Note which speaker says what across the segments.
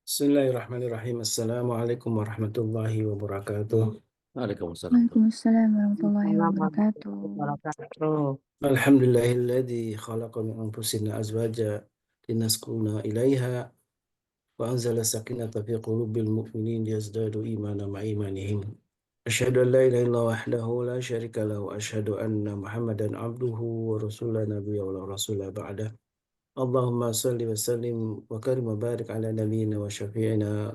Speaker 1: Bismillahirrahmanirrahim. Assalamualaikum warahmatullahi wabarakatuh.
Speaker 2: Waalaikumsalam.
Speaker 3: Waalaikumsalam warahmatullahi wabarakatuh.
Speaker 1: Alhamdulillahilladzi khalaqa min anfusina azwaja linaskuna ilaiha wa anzala sakinata fi qulubil mu'minin liyazdadu imana ma'a imanihim. Asyhadu an la ilaha illallah wahdahu la syarika lahu wa asyhadu anna Muhammadan abduhu wa rasuluhu nabiyya wa la rasula ba'da. Allahumma salli wa sallim wa karim wa barik ala nabiyyina wa syafi'ina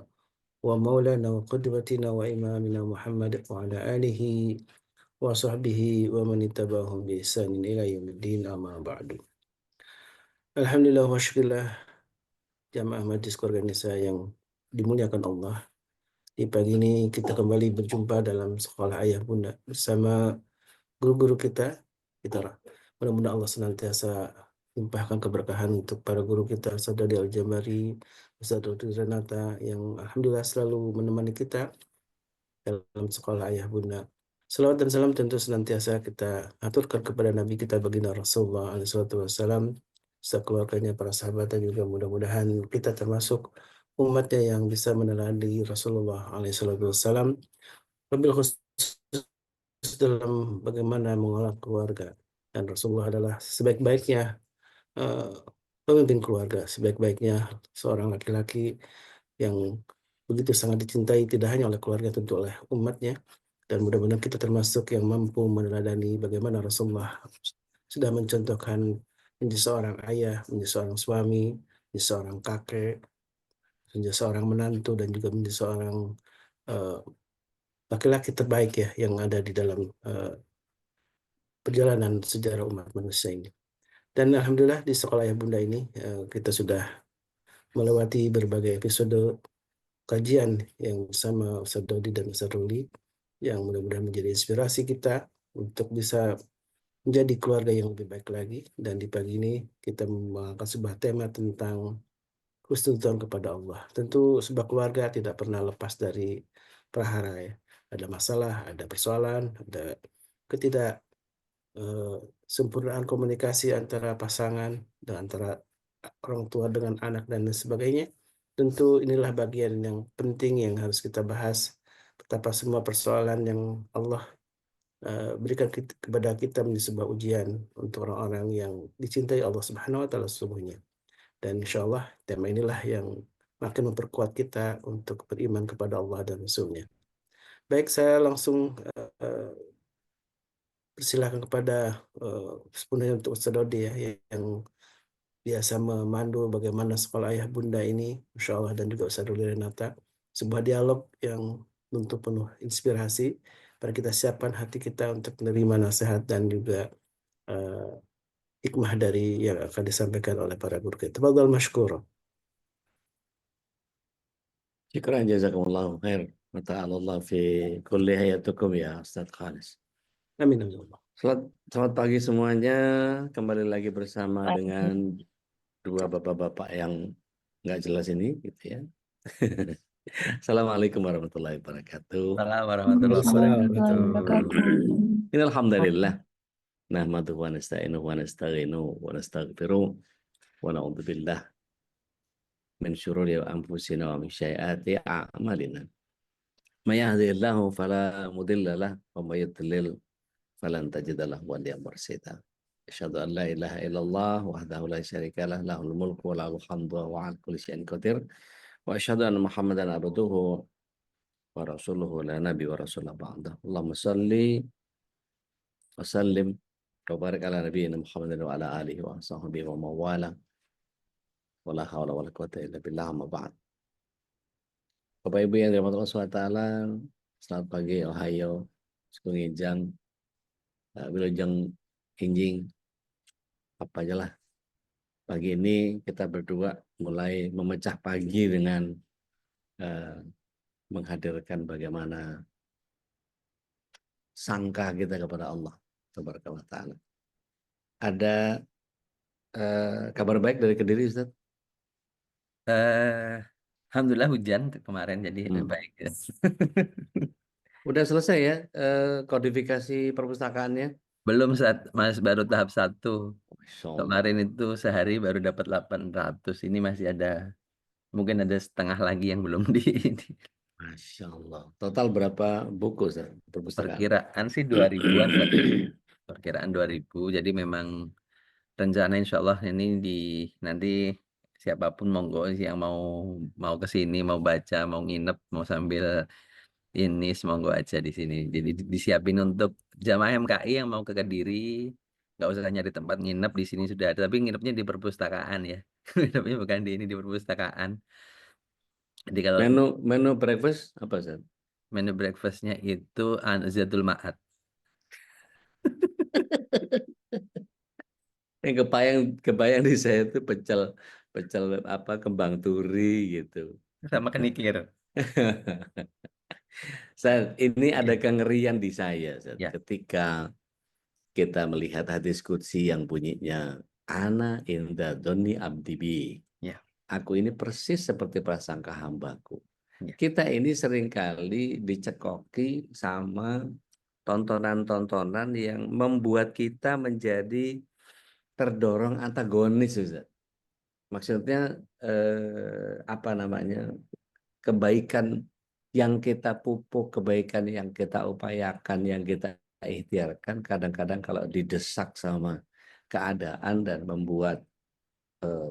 Speaker 1: wa maulana wa qudwatina wa imamina Muhammad wa ala alihi wa sahbihi wa man ittaba'ahum bi ihsanin ila yaumiddin amma ba'du. Alhamdulillah wa syukurillah jamaah majlis keluarga Nisa yang dimuliakan Allah. Di pagi ini kita kembali berjumpa dalam sekolah ayah bunda bersama guru-guru kita. Mudah-mudahan Allah senantiasa limpahkan keberkahan untuk para guru kita, Ustaz Dodi Al-Jambari, Ustaz Dodi Renata, yang alhamdulillah selalu menemani kita dalam sekolah ayah bunda. Salawat dan salam tentu senantiasa kita aturkan kepada Nabi kita baginda Rasulullah SAW, serta keluarganya, para sahabatnya juga. Mudah-mudahan kita termasuk umatnya yang bisa meneladani Rasulullah SAW, wabil khusus dalam bagaimana mengolah keluarga. Dan Rasulullah adalah sebaik-baiknya pemimpin keluarga, sebaik-baiknya seorang laki-laki yang begitu sangat dicintai tidak hanya oleh keluarga, tentu oleh umatnya. Dan mudah-mudahan kita termasuk yang mampu meneladani bagaimana Rasulullah sudah mencontohkan menjadi seorang ayah, menjadi seorang suami, menjadi seorang kakek, menjadi seorang menantu, dan juga menjadi seorang laki-laki terbaik ya yang ada di dalam perjalanan sejarah umat manusia ini. Dan alhamdulillah di sekolah ayah bunda ini kita sudah melewati berbagai episode kajian yang bersama Ustaz Dodi dan Ustaz Ruli, yang mudah-mudahan menjadi inspirasi kita untuk bisa menjadi keluarga yang lebih baik lagi. Dan di pagi ini kita mengangkat sebuah tema tentang husnudzon kepada Allah. Tentu sebuah keluarga tidak pernah lepas dari prahara ya. Ada masalah, ada persoalan, ada ketidak sempurnaan komunikasi antara pasangan dan antara orang tua dengan anak dan sebagainya. Tentu inilah bagian yang penting yang harus kita bahas, betapa semua persoalan yang Allah berikan kepada kita menjadi sebuah ujian untuk orang-orang yang dicintai Allah Subhanahu wa taala sesungguhnya. Dan insya Allah tema inilah yang makin memperkuat kita untuk beriman kepada Allah dan Rasulnya. Baik, saya langsung persilahkan kepada sepenuhnya untuk Ustaz Dodi ya, yang biasa memandu bagaimana sekolah ayah bunda ini, Insya Allah, dan juga Ustaz Dodi Renata. Sebuah dialog yang tentu penuh inspirasi. Mari kita siapkan hati kita untuk menerima nasihat dan juga hikmah dari yang akan disampaikan oleh para guru kita. Tafadhal mashkur.
Speaker 2: Syukran jazakumullahu khair. Wa ta'ala fi kulli hayatukum ya Ustaz Khalis.
Speaker 1: Amin. Ya Allah.
Speaker 2: Selamat pagi semuanya. Kembali lagi bersama dengan dua bapak-bapak yang nggak jelas ini gitu ya. Assalamualaikum warahmatullahi wabarakatuh.
Speaker 4: Assalamualaikum warahmatullahi
Speaker 3: Warahmatullahi
Speaker 4: wabarakatuh.
Speaker 3: wabarakatuh.
Speaker 2: Innalhamdulillah. Nahmaduhu wa nasta'inuhu wa nastaghfiruh wa nastaghfiruh wa na'udzu billah min syururi anfusina wa min sayyiati a'malina. May yahdihillahu fala mudilla lahu wa may yudlil falan tajida lahu waliyyan mursyida. Asyhadu an la ilaha illallah wahdahu la syarika lah, lahul mulku wa lahul hamdu wa 'ala kulli syai'in qadir. Wa asyhadu anna Muhammadan abduhu wa rasuluhu la nabi wa rasulullah ba'da. Allahumma shalli wa sallim wa barik ala nabiyyina Muhammadin wa ala alihi wa sahbihi wa mawala. Wala haula wala quwwata illa billah, amma ba'd. Bapak Ibu yang dirahmati Allah SWT, selamat pagi, Ohio, Sukungijang, Wilujeng, Hinjing, apa aja lah. Pagi ini kita berdua mulai memecah pagi dengan menghadirkan bagaimana sangka kita kepada Allah Subhanahu wa ta'ala. Ada kabar baik dari Kediri, Ustaz?
Speaker 4: Alhamdulillah hujan kemarin jadi baik.
Speaker 2: Udah selesai ya kodifikasi perpustakaannya?
Speaker 4: Belum Mas, baru tahap 1.
Speaker 2: Masya Allah.
Speaker 4: Kemarin itu sehari baru dapat 800. Ini masih ada Mungkin ada setengah lagi yang belum
Speaker 2: Masya Allah. Total berapa buku, Ustaz, perpustakaan?
Speaker 4: perkiraan sih 2000-an Ustaz. Perkiraan 2000. Jadi memang rencana insya Allah ini nanti siapapun monggo yang mau ke sini, mau baca, mau nginep, mau sambil ini monggo aja di sini. Jadi disiapin untuk jamaah MKI yang mau ke Kediri, nggak usah nyari tempat nginep, di sini sudah ada. Tapi nginepnya di perpustakaan ya. Nginepnya bukan di perpustakaan. Jadi kalau
Speaker 2: Menu breakfast apa, Ustaz?
Speaker 4: menu breakfastnya itu Zatul Ma'ad.
Speaker 2: Yang kebayang di saya itu pecel apa kembang turi gitu.
Speaker 4: Sama kenikir.
Speaker 2: Ini ada
Speaker 4: Ya.
Speaker 2: kengerian di saya, Ustaz,
Speaker 4: Ya.
Speaker 2: ketika kita melihat hadis qudsi yang bunyinya ana inda dhanni abdi bi.
Speaker 4: Ya.
Speaker 2: Aku ini persis seperti prasangka hambaku.
Speaker 4: Ya.
Speaker 2: Kita ini seringkali dicekoki sama tontonan-tontonan yang membuat kita menjadi terdorong antagonis, Ustaz. Maksudnya apa namanya? Kebaikan yang kita pupuk, kebaikan yang kita upayakan, yang kita ikhtiarkan, kadang-kadang kalau didesak sama keadaan dan membuat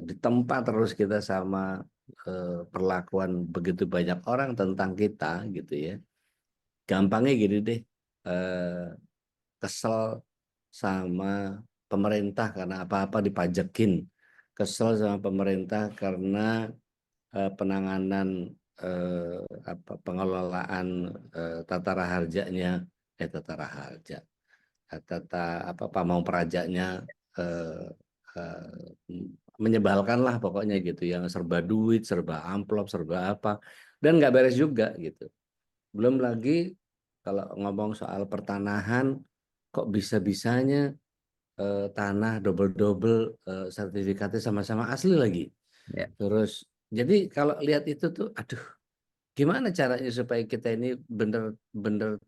Speaker 2: ditempa terus kita sama perlakuan begitu banyak orang tentang kita gitu ya. Gampangnya gini deh, kesel sama pemerintah karena apa-apa dipajekin, kesel sama pemerintah karena penanganan pengelolaan tata harjanya tata harja pamong prajaknya eh, menyebalkan lah pokoknya gitu, yang serba duit, serba amplop, serba apa, dan nggak beres juga gitu. Belum lagi kalau ngomong soal pertanahan, kok bisa-bisanya tanah double-double sertifikatnya sama-sama asli lagi.
Speaker 4: Ya.
Speaker 2: Terus jadi kalau lihat itu tuh, aduh, gimana caranya supaya kita ini benar-benar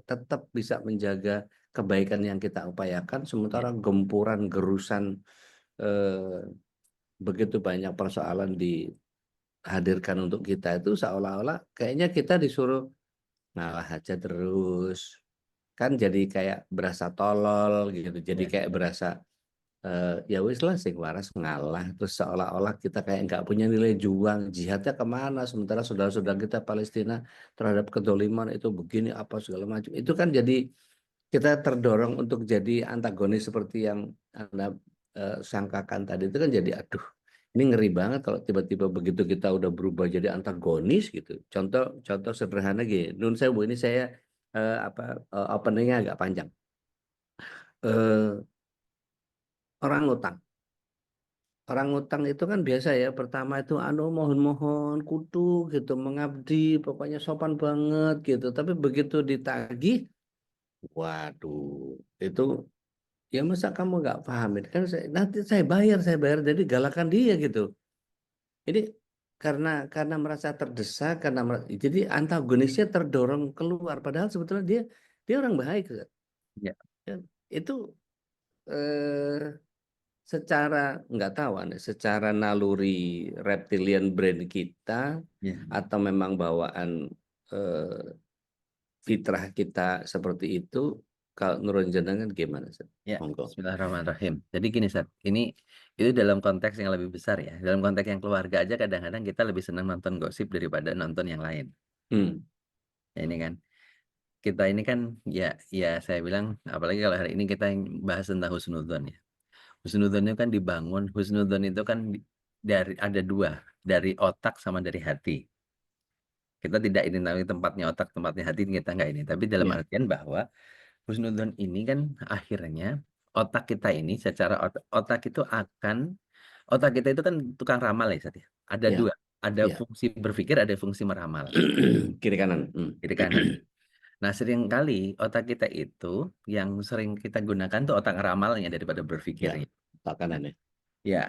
Speaker 2: tetap bisa menjaga kebaikan yang kita upayakan, sementara gempuran gerusan begitu banyak persoalan dihadirkan untuk kita itu seolah-olah kayaknya kita disuruh ngalah aja terus, kan jadi kayak berasa tolol gitu, jadi
Speaker 4: Ya.
Speaker 2: kayak berasa ya wis lah sing waras ngalah, terus seolah-olah kita kayak nggak punya nilai juang, jihadnya kemana, sementara saudara-saudara kita Palestina terhadap kedoliman itu begini apa segala macam, itu kan jadi kita terdorong untuk jadi antagonis seperti yang Anda sangkakan tadi, itu kan jadi aduh, ini ngeri banget kalau tiba-tiba begitu kita udah berubah jadi antagonis gitu. Contoh sederhana gini, nun sewu, ini saya openingnya agak panjang. Orang ngutang. Orang ngutang itu kan biasa ya, pertama itu mohon-mohon kudu gitu, mengabdi, pokoknya sopan banget gitu. Tapi begitu ditagih, waduh, itu ya masa kamu nggak pahamin kan, nanti saya bayar, jadi galakan dia gitu. Ini karena merasa terdesak, jadi antagonisnya terdorong keluar, padahal sebetulnya dia orang baik.
Speaker 4: Ya.
Speaker 2: Itu eh, secara nggak tahu aneh, secara naluri reptilian brain kita
Speaker 4: Ya.
Speaker 2: atau memang bawaan fitrah kita seperti itu, kalau menurut jenengan gimana, Ustaz?
Speaker 4: Ya,
Speaker 2: Monggo.
Speaker 4: Bismillahirrahmanirrahim. Jadi gini, Sat, itu dalam konteks yang lebih besar ya. Dalam konteks yang keluarga aja kadang-kadang kita lebih senang nonton gosip daripada nonton yang lain. Ya, ini kan. Kita ini kan ya saya bilang, apalagi kalau hari ini kita bahas tentang husnudzon ya. Husnudzon itu kan dibangun, husnudzon itu kan ada dua, dari otak sama dari hati. Kita tidak ini tahu tempatnya otak, tempatnya hati, kita nggak ini. Tapi dalam
Speaker 2: Ya.
Speaker 4: artian bahwa husnudzon ini kan akhirnya otak kita ini secara otak itu otak kita itu kan tukang ramal ya, Sat, ya. Ada
Speaker 2: Ya.
Speaker 4: dua, ada
Speaker 2: Ya.
Speaker 4: fungsi berpikir, ada fungsi meramal,
Speaker 2: Kiri kanan.
Speaker 4: kiri kanan. Nah, seringkali otak kita itu yang sering kita gunakan tuh otak ngeramalnya daripada
Speaker 2: Ya,
Speaker 4: berpikirnya.
Speaker 2: tak kanan ya.
Speaker 4: Ya,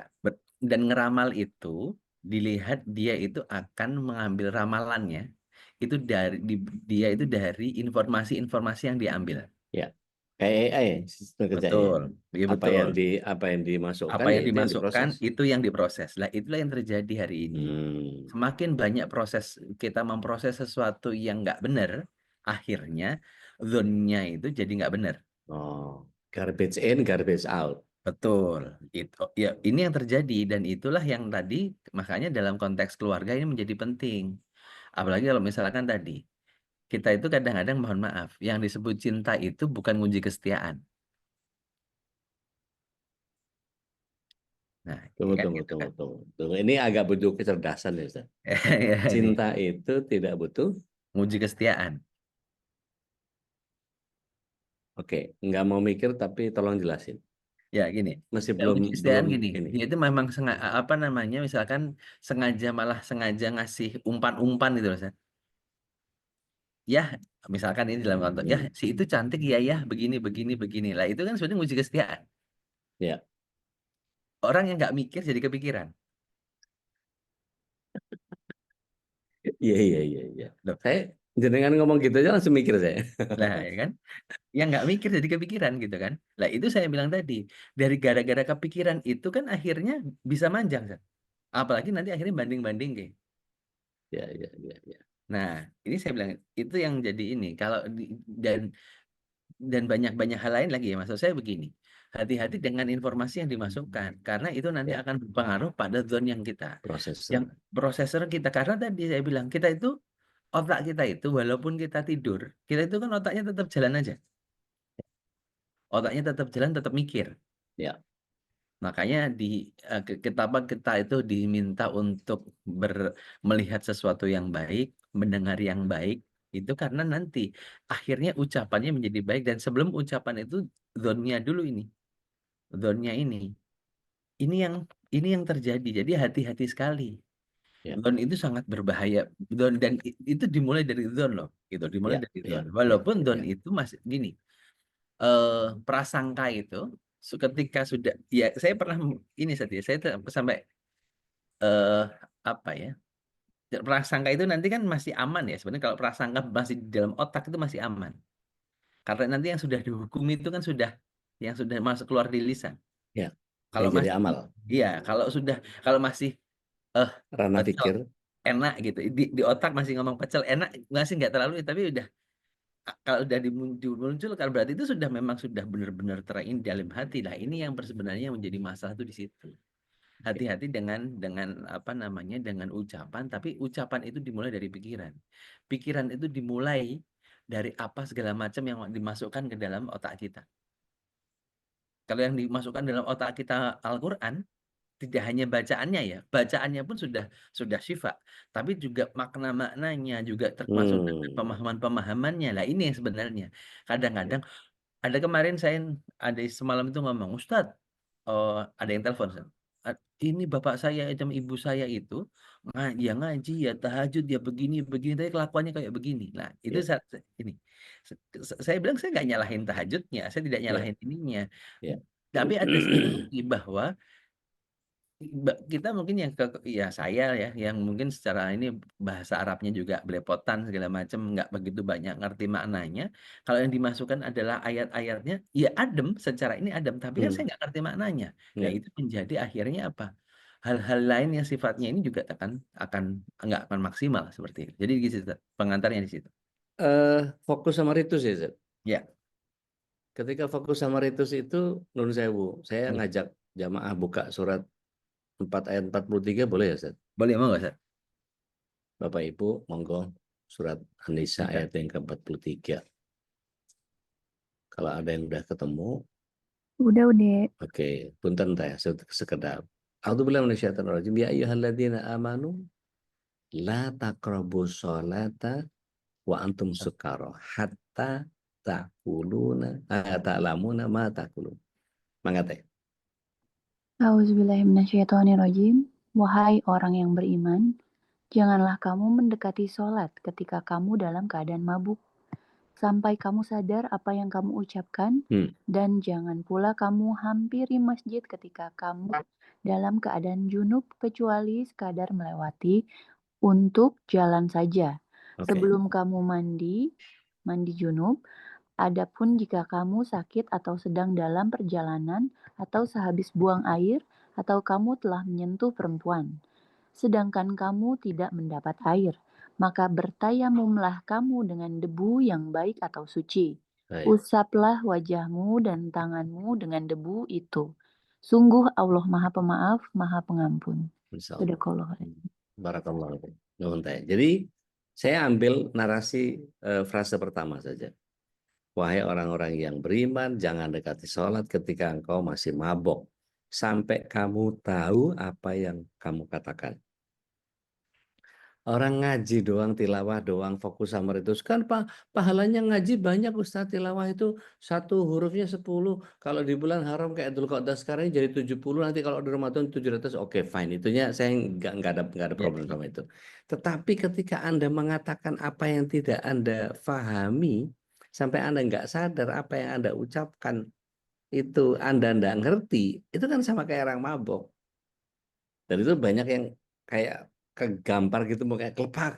Speaker 4: dan ngeramal itu dilihat dia itu akan mengambil ramalannya itu dia itu dari informasi-informasi yang diambil.
Speaker 2: Ya. Kayak AI sistem kerjanya.
Speaker 4: Betul, iya
Speaker 2: Apa yang
Speaker 4: betul.
Speaker 2: apa yang dimasukkan
Speaker 4: Apa
Speaker 2: ya
Speaker 4: yang
Speaker 2: itu yang
Speaker 4: dimasukkan
Speaker 2: diproses.
Speaker 4: itu yang diproses. Lah itulah yang terjadi hari ini. Semakin banyak proses kita memproses sesuatu yang nggak benar, akhirnya zone-nya itu jadi nggak benar.
Speaker 2: Oh, garbage in, garbage out.
Speaker 4: Betul. Itu ya ini yang terjadi dan itulah yang tadi makanya dalam konteks keluarga ini menjadi penting. Apalagi kalau misalkan tadi kita itu kadang-kadang mohon maaf, yang disebut cinta itu bukan nguji kesetiaan. Nah,
Speaker 2: Tunggu,
Speaker 4: kan
Speaker 2: tunggu,
Speaker 4: gitu
Speaker 2: tunggu,
Speaker 4: kan.
Speaker 2: tunggu. Ini agak butuh kecerdasan ya, Ustaz.
Speaker 4: Ya, ini
Speaker 2: Cinta itu tidak butuh.
Speaker 4: nguji kesetiaan.
Speaker 2: Oke, nggak mau mikir tapi tolong jelasin.
Speaker 4: Ya gini.
Speaker 2: Masih
Speaker 4: Ya,
Speaker 2: belum
Speaker 4: nguji kesetiaan gini.
Speaker 2: ini.
Speaker 4: Dia itu memang apa namanya? Misalkan sengaja ngasih umpan-umpan gitu loh, Ustaz. Ya, misalkan ini dalam konteks ya si itu cantik ya begini begini begini. Lah itu kan sebenarnya nguji kesetiaan.
Speaker 2: Ya.
Speaker 4: Orang yang nggak mikir jadi kepikiran.
Speaker 2: Iya, iya, iya, iya.
Speaker 4: Loh,
Speaker 2: Saya jenengan ngomong gitu aja langsung mikir saya.
Speaker 4: lah ya kan? Yang nggak mikir jadi kepikiran gitu kan. Lah itu saya bilang tadi, dari gara-gara kepikiran itu kan akhirnya bisa manjang, Ustaz. Apalagi nanti akhirnya banding-banding kayak.
Speaker 2: Ya, ya, ya, ya.
Speaker 4: Nah, ini saya bilang itu yang jadi ini. Kalau dan banyak hal lain lagi ya, maksud saya begini. Hati-hati dengan informasi yang dimasukkan karena itu nanti
Speaker 2: Ya.
Speaker 4: akan berpengaruh pada zone yang kita.
Speaker 2: Prosesor.
Speaker 4: Yang prosesor kita karena tadi saya bilang kita itu otak kita itu walaupun kita tidur, kita itu kan otaknya tetap jalan aja. Otaknya tetap jalan, tetap mikir.
Speaker 2: Ya.
Speaker 4: Makanya kita itu diminta untuk melihat sesuatu yang baik, mendengar yang baik, itu karena nanti akhirnya ucapannya menjadi baik dan sebelum ucapan itu zone-nya dulu ini. Zone-nya ini. Ini yang terjadi. Jadi hati-hati sekali.
Speaker 2: Ya.
Speaker 4: Zone itu sangat berbahaya. Zone dan itu dimulai dari zone loh, gitu. Dimulai
Speaker 2: Ya,
Speaker 4: dari
Speaker 2: ya,
Speaker 4: zone. Walaupun
Speaker 2: ya,
Speaker 4: zone
Speaker 2: ya.
Speaker 4: itu masih gini. Prasangka itu ketika sudah ya saya pernah ini saya sampai apa ya, prasangka itu nanti kan masih aman ya sebenarnya kalau prasangka masih di dalam otak itu masih aman karena nanti yang sudah dihukum itu kan sudah yang sudah masuk keluar di lisan.
Speaker 2: Ya.
Speaker 4: Kalau
Speaker 2: Jadi
Speaker 4: masih
Speaker 2: amal.
Speaker 4: iya kalau masih
Speaker 2: Ranah
Speaker 4: pecel
Speaker 2: pikir.
Speaker 4: enak gitu di otak masih ngomong pecel enak masih nggak terlalu tapi udah kalau udah dimunculkan berarti itu sudah memang sudah benar-benar terain dalam hati lah ini yang sebenarnya menjadi masalah itu di situ. Hati-hati dengan apa namanya dengan ucapan tapi ucapan itu dimulai dari pikiran. Pikiran itu dimulai dari apa segala macam yang dimasukkan ke dalam otak kita. Kalau yang dimasukkan dalam otak kita Al-Qur'an tidak hanya bacaannya ya, bacaannya pun sudah syifa, tapi juga makna-maknanya juga termasuk dengan pemahaman-pemahamannya. Lah ini yang sebenarnya. Kadang-kadang ada kemarin ada semalam itu ngomong, "Ustadz, ada yang telepon, Ustadz, ini bapak saya sama ibu saya itu ya ngaji, ya tahajud, ya begini begini, tapi kelakuannya kayak begini." Nah, itu
Speaker 2: Ya.
Speaker 4: ini saya bilang saya nggak nyalahin tahajudnya, saya tidak
Speaker 2: Ya.
Speaker 4: nyalahin ininya.
Speaker 2: Ya.
Speaker 4: Tapi ada satu lagi bahwa kita mungkin yang ya saya ya yang mungkin secara ini bahasa Arabnya juga belepotan segala macam nggak begitu banyak ngerti maknanya. Kalau yang dimasukkan adalah ayat-ayatnya ya adem secara ini adem tapi kan saya nggak ngerti maknanya. Nah
Speaker 2: Ya.
Speaker 4: itu menjadi akhirnya apa? Hal-hal lain yang sifatnya ini juga akan nggak akan maksimal seperti itu. Jadi di situ pengantarnya di situ.
Speaker 2: Fokus sama ritus ya, Zat?
Speaker 4: Ya.
Speaker 2: Ketika fokus sama ritus itu, Nun Sewu, saya
Speaker 4: Hmm.
Speaker 2: ngajak jamaah buka surat 4 ayat 43 boleh ya, Ustaz?
Speaker 4: Boleh mau nggak, Ustaz?
Speaker 2: Bapak Ibu, monggo surat An-Nisa
Speaker 4: Bisa.
Speaker 2: ayat yang ke-43. Kalau ada yang udah ketemu,
Speaker 3: Udah.
Speaker 2: oke, punten teh sekedar. A'udzubillahi minasyaitonir rajim. Ya ayyuhalladzina amanu la taqrabus sholata wa antum sukara hatta ta'lamuna ma taqulun. Mangga teh.
Speaker 3: Auzubillahiminasyaitonirrajim. Wahai orang yang beriman, janganlah kamu mendekati sholat ketika kamu dalam keadaan mabuk, sampai kamu sadar apa yang kamu ucapkan, dan jangan pula kamu hampiri masjid ketika kamu dalam keadaan junub kecuali sekadar melewati untuk jalan saja.
Speaker 2: Oke.
Speaker 3: Sebelum kamu mandi junub, Adapun jika kamu sakit atau sedang dalam perjalanan, atau sehabis buang air, atau kamu telah menyentuh perempuan, sedangkan kamu tidak mendapat air, maka bertayamumlah kamu dengan debu yang baik atau suci.
Speaker 2: Baik.
Speaker 3: Usaplah wajahmu dan tanganmu dengan debu itu. Sungguh Allah Maha Pemaaf, Maha Pengampun.
Speaker 2: Insyaallah.
Speaker 3: Sadaqallahul
Speaker 2: Barakallahu fiik. Nuhun teh. Jadi saya ambil narasi frase pertama saja. Wahai orang-orang yang beriman, jangan dekati sholat ketika engkau masih mabok. Sampai kamu tahu apa yang kamu katakan. Orang ngaji doang, tilawah doang, fokus sama itu. Kan pahalanya ngaji banyak Ustaz. Tilawah itu satu hurufnya 10. Kalau di bulan haram kayak Dzulqa'dah sekarang jadi 70. Nanti kalau di Ramadan 700. Oke, fine. Itunya saya nggak ada problem sama itu. Tetapi ketika Anda mengatakan apa yang tidak Anda fahami, sampai Anda nggak sadar apa yang Anda ucapkan, itu Anda nggak ngerti, itu kan sama kayak orang mabok. Dan itu banyak yang kayak kegampar gitu, mau kayak kelepak.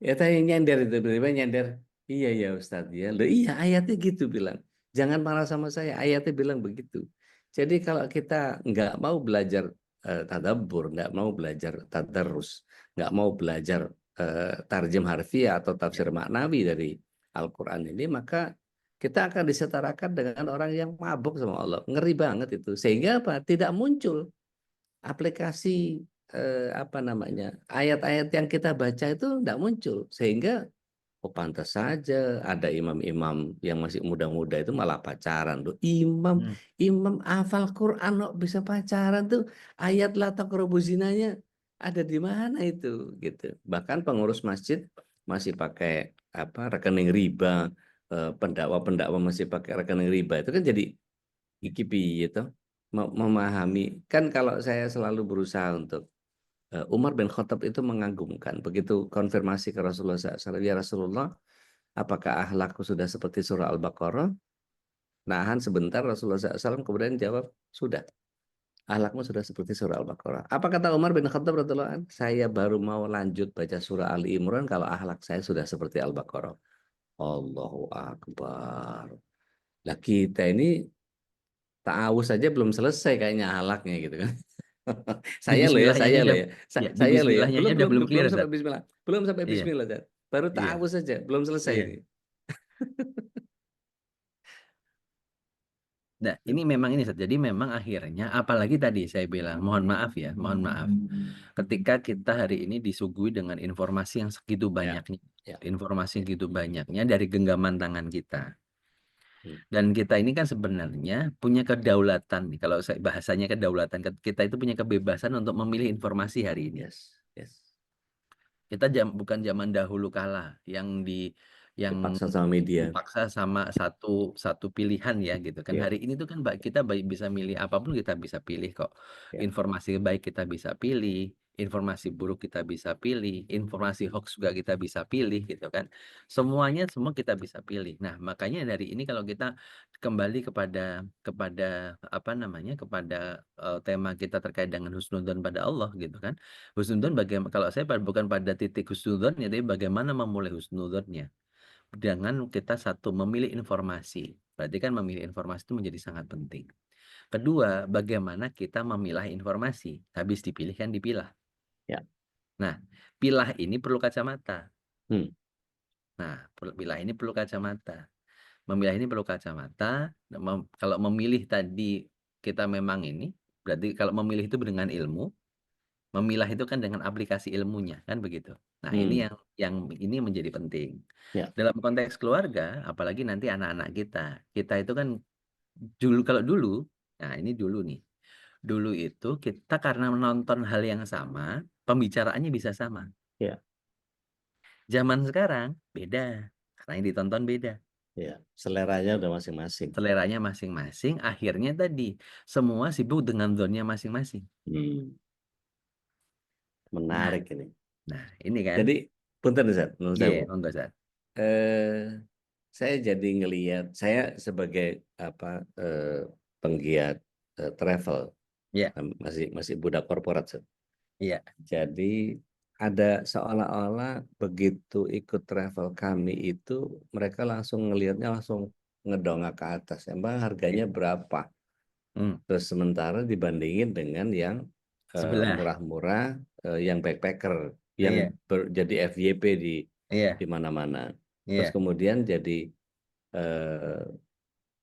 Speaker 2: Ya tanya nyender itu, tiba-tiba nyender. Iya ya Ustadz ya. Loh, iya ayatnya gitu bilang. Jangan marah sama saya, ayatnya bilang begitu. Jadi kalau kita nggak mau belajar tadabbur, nggak mau belajar tadarrus, nggak mau belajar tarjem harfiah atau tafsir maknawi dari Al-Quran ini, maka kita akan disetarakan dengan orang yang mabuk sama Allah. Ngeri banget itu. Sehingga apa? Tidak muncul aplikasi apa namanya, ayat-ayat yang kita baca itu tidak muncul, sehingga oh pantas saja ada imam-imam yang masih muda-muda itu malah pacaran tuh. Imam hafal Quran kok bisa pacaran tuh, ayat la taqrabu zinanya ada di mana itu gitu. Bahkan pengurus masjid masih pakai apa rekening riba, pendakwa-pendakwa masih pakai rekening riba, itu kan jadi iki piye gitu memahami. Kan kalau saya selalu berusaha untuk Umar bin Khattab itu mengagumkan begitu konfirmasi ke Rasulullah SAW, ya Rasulullah, apakah akhlakku sudah seperti surah Al-Baqarah? Nahan sebentar, Rasulullah SAW kemudian jawab, sudah, akhlakmu sudah seperti surah Al-Baqarah. Apa kata Umar bin Khattab radhiyallahu anhu? Saya baru mau lanjut baca surah Ali Imran kalau akhlak saya sudah seperti Al-Baqarah. Allahu Akbar. Lah kita ini ta'awuz saja belum selesai kayaknya akhlaknya gitu kan.
Speaker 4: Di
Speaker 2: Saya loh ya,
Speaker 4: bismillahnya
Speaker 2: saya
Speaker 4: aja
Speaker 2: loh
Speaker 4: udah,
Speaker 2: ya,
Speaker 4: ya, di
Speaker 2: saya loh ya,
Speaker 4: bismillahnya aja udah belum clear,
Speaker 2: belum
Speaker 4: Ustaz.
Speaker 2: sampai Bismillah, belum sampai
Speaker 4: Iya,
Speaker 2: Bismillah, Ustaz. Baru
Speaker 4: iya,
Speaker 2: ta'awuz saja, belum selesai
Speaker 4: iya.
Speaker 2: ini.
Speaker 4: Nah, ini memang ini, Ustaz. Jadi memang akhirnya, apalagi tadi saya bilang, mohon maaf ya, mohon maaf. Ketika kita hari ini disuguhi dengan informasi yang segitu banyaknya,
Speaker 2: ya.
Speaker 4: informasi yang segitu banyaknya dari genggaman tangan kita.
Speaker 2: Hmm.
Speaker 4: Dan kita ini kan sebenarnya punya kedaulatan nih. Kalau bahasanya kedaulatan, kita itu punya kebebasan untuk memilih informasi hari ini.
Speaker 2: Yes, yes.
Speaker 4: Kita bukan zaman dahulu kala yang
Speaker 2: Dipaksa sama media.
Speaker 4: dipaksa sama satu pilihan ya gitu kan.
Speaker 2: Ya.
Speaker 4: Hari ini tuh kan kita bisa milih apapun, kita bisa pilih kok.
Speaker 2: Ya.
Speaker 4: Informasi baik kita bisa pilih, informasi buruk kita bisa pilih, informasi hoax juga kita bisa pilih gitu kan. Semua kita bisa pilih. Nah, makanya dari ini kalau kita kembali kepada apa namanya, kepada tema kita terkait dengan husnudzon pada Allah gitu kan. Husnudzon bagaimana, kalau saya bukan pada titik husnudzonnya, tapi bagaimana memulai husnudzonnya. Dengan kita satu memilih informasi. Berarti kan memilih informasi itu menjadi sangat penting. Kedua, bagaimana kita memilah informasi. Habis dipilih kan dipilah.
Speaker 2: Ya.
Speaker 4: Nah, pilah ini perlu kacamata.
Speaker 2: Hmm.
Speaker 4: Nah, pilah ini perlu kacamata. Memilah ini perlu kacamata. Kalau memilih tadi kita memang ini, berarti kalau memilih itu dengan ilmu, memilah itu kan dengan aplikasi ilmunya, kan begitu. Nah, ini yang ini menjadi penting.
Speaker 2: Ya.
Speaker 4: Dalam konteks keluarga, apalagi nanti anak-anak kita itu kan kalau dulu, nah ini dulu nih. Dulu itu kita karena menonton hal yang sama, pembicaraannya bisa sama.
Speaker 2: Ya.
Speaker 4: Zaman sekarang beda, karena yang ditonton beda.
Speaker 2: Ya, seleranya udah masing-masing.
Speaker 4: Seleranya masing-masing, akhirnya tadi semua sibuk dengan zonnya masing-masing.
Speaker 2: Menarik ini.
Speaker 4: Nah, ini kan.
Speaker 2: Jadi, punten Ustaz, menurut saya.
Speaker 4: Monggo, Ustaz.
Speaker 2: Saya jadi ngelihat, saya sebagai penggiat travel, masih budak korporat.
Speaker 4: Iya.
Speaker 2: Jadi ada seolah-olah begitu ikut travel kami itu, mereka langsung ngelihatnya langsung ngedongak ke atas. Emang harganya berapa?
Speaker 4: Hmm.
Speaker 2: Terus sementara dibandingin dengan yang
Speaker 4: Sebelah.
Speaker 2: murah-murah, yang backpacker,
Speaker 4: Iya,
Speaker 2: yang jadi FYP
Speaker 4: iya,
Speaker 2: di mana-mana. Terus
Speaker 4: iya,
Speaker 2: kemudian jadi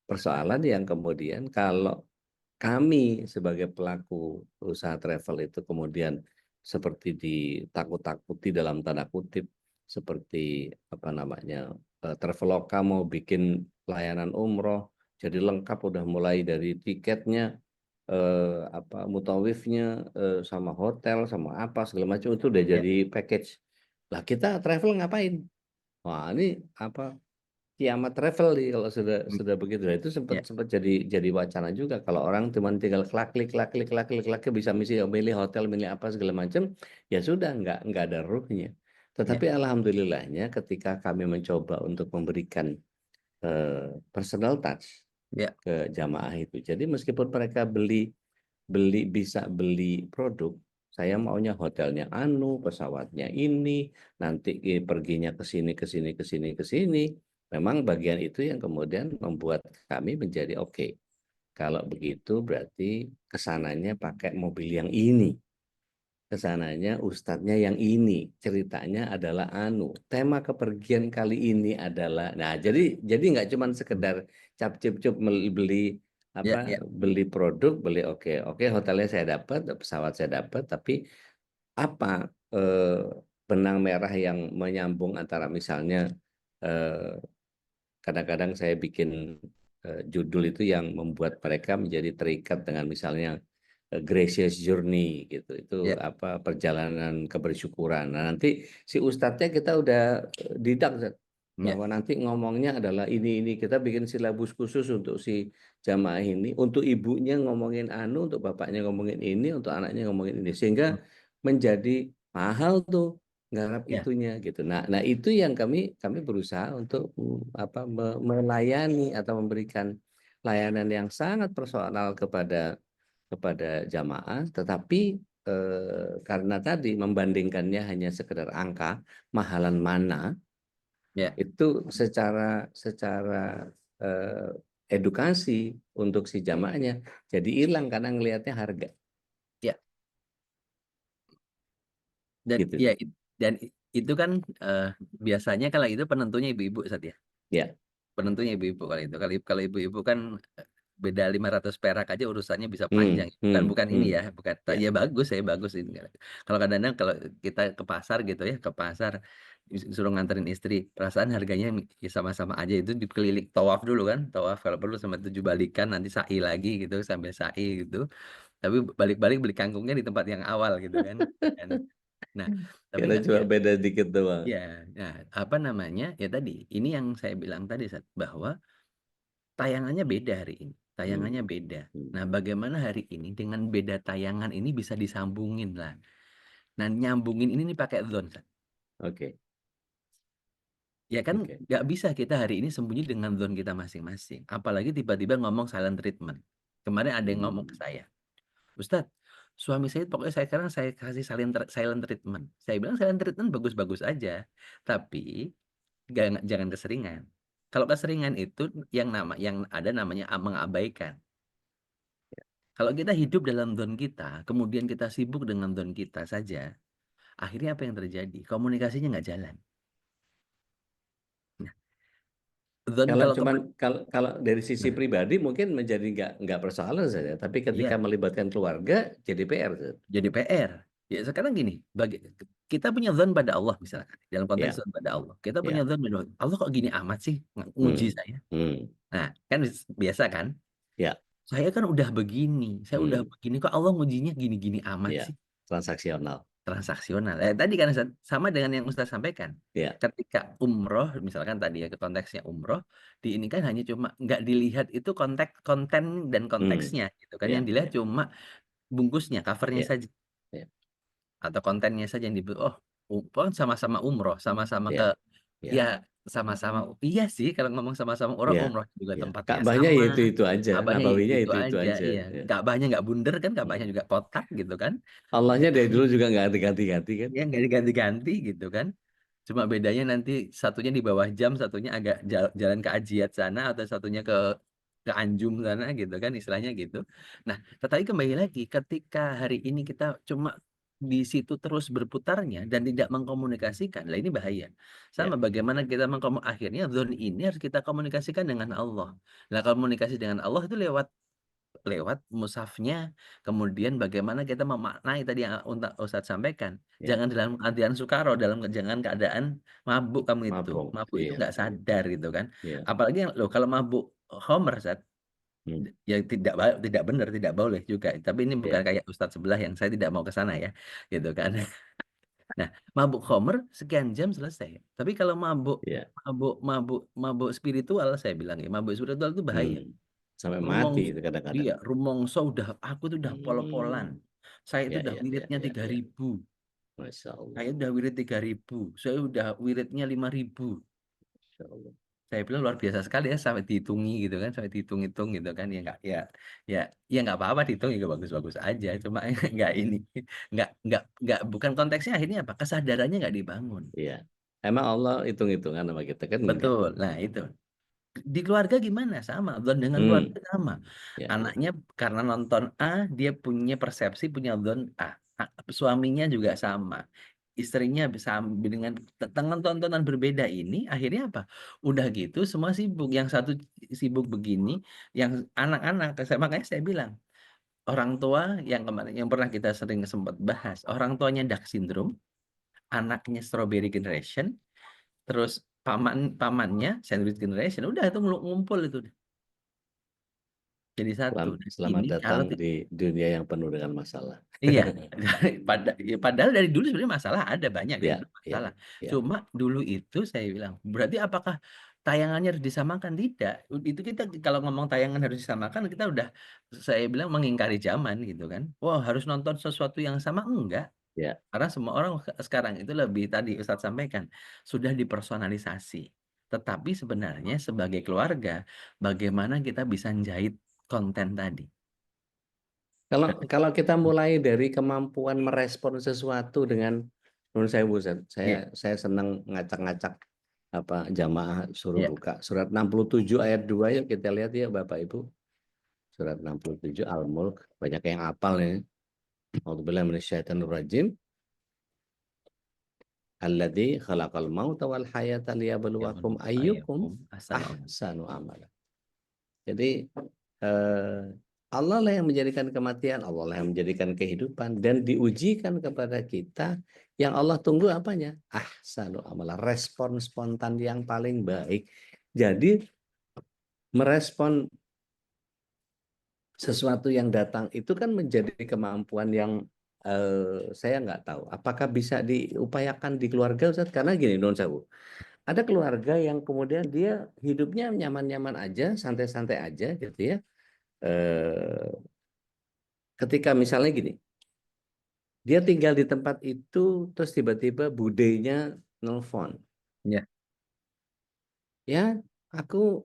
Speaker 2: persoalan yang kemudian kalau kami sebagai pelaku usaha travel itu kemudian seperti ditakut-takuti dalam tanda kutip, seperti apa namanya, Traveloka mau bikin layanan umroh jadi lengkap, udah mulai dari tiketnya, mutawifnya, sama hotel sama apa segala macam itu udah
Speaker 4: iya,
Speaker 2: jadi package. Lah kita travel ngapain? Wah ini apa, kiamat travel nih kalau sudah begitu. Nah, itu sempat
Speaker 4: iya,
Speaker 2: sempat jadi wacana juga kalau orang cuma tinggal klik bisa milih hotel, milih apa segala macam, ya sudah nggak ada ruhnya.
Speaker 4: iya,
Speaker 2: Tetapi alhamdulillahnya ketika kami mencoba untuk memberikan personal touch
Speaker 4: iya,
Speaker 2: ke jamaah itu. Jadi meskipun mereka bisa beli produk, saya maunya hotelnya anu, pesawatnya ini, nanti perginya ke sini ke sini ke sini ke sini. Memang bagian itu yang kemudian membuat kami menjadi oke. Kalau begitu berarti kesananya pakai mobil yang ini. Kesananya ustadznya yang ini, ceritanya adalah anu, tema kepergian kali ini adalah, nah jadi nggak cuma sekedar cap cip cup beli
Speaker 4: iya,
Speaker 2: apa,
Speaker 4: iya,
Speaker 2: beli produk, beli oke hotelnya saya dapat, pesawat saya dapat, tapi apa, benang merah yang menyambung antara misalnya, eh, kadang-kadang saya bikin judul itu yang membuat mereka menjadi terikat dengan misalnya Gracious Journey gitu. Itu
Speaker 4: iya,
Speaker 2: apa, perjalanan kebersyukuran. Nah, nanti si ustadznya kita udah didak Zat,
Speaker 4: iya,
Speaker 2: bahwa nanti ngomongnya adalah ini kita bikin silabus khusus untuk si jamaah ini, untuk ibunya ngomongin anu, untuk bapaknya ngomongin ini, untuk anaknya ngomongin ini, sehingga
Speaker 4: hmm,
Speaker 2: menjadi mahal tuh nggarap
Speaker 4: iya,
Speaker 2: itunya gitu. Nah itu yang kami berusaha untuk apa, melayani atau memberikan layanan yang sangat personal kepada jamaah, tetapi karena tadi membandingkannya hanya sekedar angka mahalan mana,
Speaker 4: iya,
Speaker 2: itu secara eh, edukasi untuk si jamaahnya jadi hilang karena ngelihatnya harga
Speaker 4: iya. Dan
Speaker 2: gitu.
Speaker 4: ya, dan itu kan biasanya kalau itu penentunya ibu-ibu saat ya.
Speaker 2: Ya.
Speaker 4: Penentunya ibu-ibu kalau itu. Kalau ibu-ibu kan beda 500 perak aja urusannya bisa
Speaker 2: Hmm,
Speaker 4: panjang. Bukan
Speaker 2: hmm,
Speaker 4: bukan ini
Speaker 2: hmm.
Speaker 4: ya, bukan.
Speaker 2: Ya.
Speaker 4: Ya bagus, saya bagus ini. Kalau kadang-kadang kalau kita ke pasar gitu ya, ke pasar suruh nganterin istri, perasaan harganya ya sama-sama aja, itu dikeliling tawaf dulu kan, tawaf kalau perlu sama 7 balikan, nanti sa'i lagi gitu, sambil sa'i gitu. Tapi balik-balik beli kangkungnya di tempat yang awal gitu kan. Dan, nah, tapi
Speaker 2: Karena
Speaker 4: nggak
Speaker 2: cuma
Speaker 4: ya,
Speaker 2: beda dikit doang.
Speaker 4: ya, nah, apa namanya ya tadi, ini yang saya bilang tadi Sat, bahwa tayangannya beda hari ini. Tayangannya
Speaker 2: Hmm,
Speaker 4: beda.
Speaker 2: hmm.
Speaker 4: Nah, bagaimana hari ini dengan beda tayangan ini bisa disambungin lah. Nah, nyambungin ini nih pakai zone, Sat.
Speaker 2: Oke,
Speaker 4: Ya kan
Speaker 2: oke.
Speaker 4: nggak bisa kita hari ini sembunyi dengan zone kita masing-masing. Apalagi tiba-tiba ngomong silent treatment. Kemarin ada yang ngomong ke
Speaker 2: Hmm.
Speaker 4: saya, Ustadz, suami saya pokoknya saya sekarang saya kasih silent treatment. Saya bilang silent treatment bagus-bagus aja, tapi jangan keseringan. Kalau keseringan itu yang ada namanya mengabaikan. Kalau kita hidup dalam zone kita, kemudian kita sibuk dengan zone kita saja, akhirnya apa yang terjadi? Komunikasinya nggak jalan. Nah, zone
Speaker 2: Kalau
Speaker 4: kalau
Speaker 2: cuman kalau dari sisi
Speaker 4: nah,
Speaker 2: pribadi mungkin menjadi nggak persoalan saja, tapi ketika
Speaker 4: iya,
Speaker 2: melibatkan keluarga jadi PR. Zat.
Speaker 4: jadi PR. Ya sekarang gini, kita punya zone pada Allah misalkan, dalam konteks
Speaker 2: Ya,
Speaker 4: zone pada Allah. Kita punya
Speaker 2: ya.
Speaker 4: zone pada Allah. Allah kok gini amat sih nguji
Speaker 2: Hmm,
Speaker 4: saya.
Speaker 2: hmm.
Speaker 4: Nah, kan biasa kan?
Speaker 2: Ya,
Speaker 4: Saya kan udah begini, saya udah
Speaker 2: hmm.
Speaker 4: begini kok Allah ngujinya gini-gini amat
Speaker 2: Ya.
Speaker 4: sih.
Speaker 2: Transaksional.
Speaker 4: Transaksional. Tadi kan sama dengan yang Ustaz sampaikan.
Speaker 2: Ya,
Speaker 4: Ketika umroh, misalkan tadi ya konteksnya umroh, di ini kan hanya cuma nggak dilihat itu konten dan
Speaker 2: hmm.
Speaker 4: konteksnya gitu kan. Yang
Speaker 2: Ya,
Speaker 4: dilihat
Speaker 2: ya,
Speaker 4: cuma bungkusnya, covernya
Speaker 2: ya,
Speaker 4: saja
Speaker 2: ya,
Speaker 4: atau kontennya saja yang oh, sama-sama umroh, sama-sama ke
Speaker 2: ya, ya,
Speaker 4: ya sama-sama iya sih kalau ngomong sama-sama umroh,
Speaker 2: ya,
Speaker 4: umroh juga
Speaker 2: ya.
Speaker 4: tempatnya
Speaker 2: Ka'bahnya
Speaker 4: sama.
Speaker 2: ya itu aja,
Speaker 4: Abahnya
Speaker 2: nabawinya
Speaker 4: itu
Speaker 2: itu
Speaker 4: aja,
Speaker 2: aja.
Speaker 4: iya.
Speaker 2: Ya.
Speaker 4: Ka'bahnya nggak bundar kan, Ka'bahnya
Speaker 2: Hmm.
Speaker 4: juga kotak gitu kan.
Speaker 2: Allahnya dari dulu juga nggak ganti-ganti kan.
Speaker 4: Ya nggak diganti-ganti gitu kan. Cuma bedanya nanti satunya di bawah jam, satunya agak jalan ke Ajiat sana, atau satunya ke Anjum sana gitu kan, istilahnya gitu. Nah, tetapi kembali lagi ketika hari ini kita cuma di situ terus berputarnya dan tidak mengkomunikasikan, lah ini bahaya.
Speaker 2: Ya,
Speaker 4: Sama bagaimana kita akhirnya zone ini harus kita komunikasikan dengan Allah. Nah, komunikasi dengan Allah itu lewat mushafnya, kemudian bagaimana kita memaknai tadi yang Ustadz sampaikan.
Speaker 2: ya,
Speaker 4: Jangan dalam keadaan sukaro, jangan keadaan mabuk kamu itu.
Speaker 2: mabuk.
Speaker 4: Mabuk itu
Speaker 2: Iya,
Speaker 4: nggak sadar gitu kan.
Speaker 2: iya.
Speaker 4: Apalagi loh kalau mabuk Homer, Ustadz,
Speaker 2: Hmm.
Speaker 4: ya tidak benar, tidak boleh juga. Tapi ini bukan
Speaker 2: Ya,
Speaker 4: kayak Ustadz sebelah yang saya tidak mau ke sana ya, gitu kan. Nah, mabuk Homer sekian jam selesai. Tapi kalau mabuk
Speaker 2: ya.
Speaker 4: mabuk spiritual, saya bilang ya, mabuk spiritual itu bahaya.
Speaker 2: Sampai mati
Speaker 4: Rumong
Speaker 2: itu kadang-kadang.
Speaker 4: Iya, rumongso aku tuh udah pol-polan. Saya itu
Speaker 2: Ya,
Speaker 4: udah
Speaker 2: ya, ya,
Speaker 4: wiridnya
Speaker 2: ya, ya.
Speaker 4: 3.000.
Speaker 2: Masya Allah.
Speaker 4: Saya udah wirid 3.000. Saya udah wiridnya 5.000.
Speaker 2: Masya Allah.
Speaker 4: Saya bilang luar biasa sekali ya, sampai dihitungi gitu kan, sampai dihitung-hitung gitu kan. Ya nggak ya nggak apa-apa, dihitung juga bagus-bagus aja. Cuma nggak ini nggak bukan konteksnya, akhirnya apa? Kesadarannya nggak dibangun.
Speaker 2: Iya. Emang Allah hitung-hitungan sama kita kan enggak?
Speaker 4: Betul. Nah, itu. Di keluarga gimana? Sama. Zon dengan
Speaker 2: Hmm.
Speaker 4: keluarga sama.
Speaker 2: Ya,
Speaker 4: Anaknya karena nonton A, dia punya persepsi, punya zon A. Suaminya juga sama. Istrinya bisa dengan tentang tontonan berbeda ini, akhirnya apa? Udah gitu semua sibuk. Yang satu sibuk begini, yang anak-anak. Makanya saya bilang, orang tua yang kemarin yang pernah kita sering sempat bahas, orang tuanya Duck syndrome, anaknya strawberry generation, terus pamannya sandwich generation, udah itu ngumpul itu jadi satu. Dan
Speaker 2: selamat
Speaker 4: ini
Speaker 2: datang di dunia yang penuh dengan masalah.
Speaker 4: iya, padahal dari dulu sebenarnya masalah ada banyak
Speaker 2: Ya,
Speaker 4: kan,
Speaker 2: ya,
Speaker 4: masalah.
Speaker 2: ya.
Speaker 4: Cuma dulu itu saya bilang, berarti apakah tayangannya harus disamakan? Tidak. Itu kita kalau ngomong tayangan harus disamakan, kita udah, saya bilang, mengingkari zaman gitu kan. Wah, harus nonton sesuatu yang sama, enggak.
Speaker 2: Ya.
Speaker 4: Karena semua orang sekarang itu lebih, tadi Ustadz sampaikan, sudah dipersonalisasi. Tetapi sebenarnya sebagai keluarga, bagaimana kita bisa jahit konten tadi.
Speaker 2: Kalau kita mulai dari kemampuan merespon sesuatu dengan, menurut saya Ustaz,
Speaker 4: Iya,
Speaker 2: saya senang ngacak-ngacak apa jamaah suruh
Speaker 4: iya.
Speaker 2: buka surat 67 ayat 2, yuk kita lihat ya Bapak Ibu. Surat 67 Al-Mulk, banyak yang hafal nih. A'udzubillahi minasyaitonir rajim. Alladzi khalaqal mauta wal hayata liyabluwakum ayyukum ahsanu amala. Jadi Allah lah yang menjadikan kematian, Allah lah yang menjadikan kehidupan, dan diujikan kepada kita yang Allah tunggu apanya? Ahsanu amala, respon spontan yang paling baik. Jadi merespon sesuatu yang datang itu kan menjadi kemampuan yang saya nggak tahu apakah bisa diupayakan di keluarga, Ustaz? Karena gini, non sewu, ada keluarga yang kemudian dia hidupnya nyaman-nyaman aja, santai-santai aja gitu ya. Ketika misalnya gini, dia tinggal di tempat itu, terus tiba-tiba budenya nelfon.
Speaker 4: Ya.
Speaker 2: Ya, aku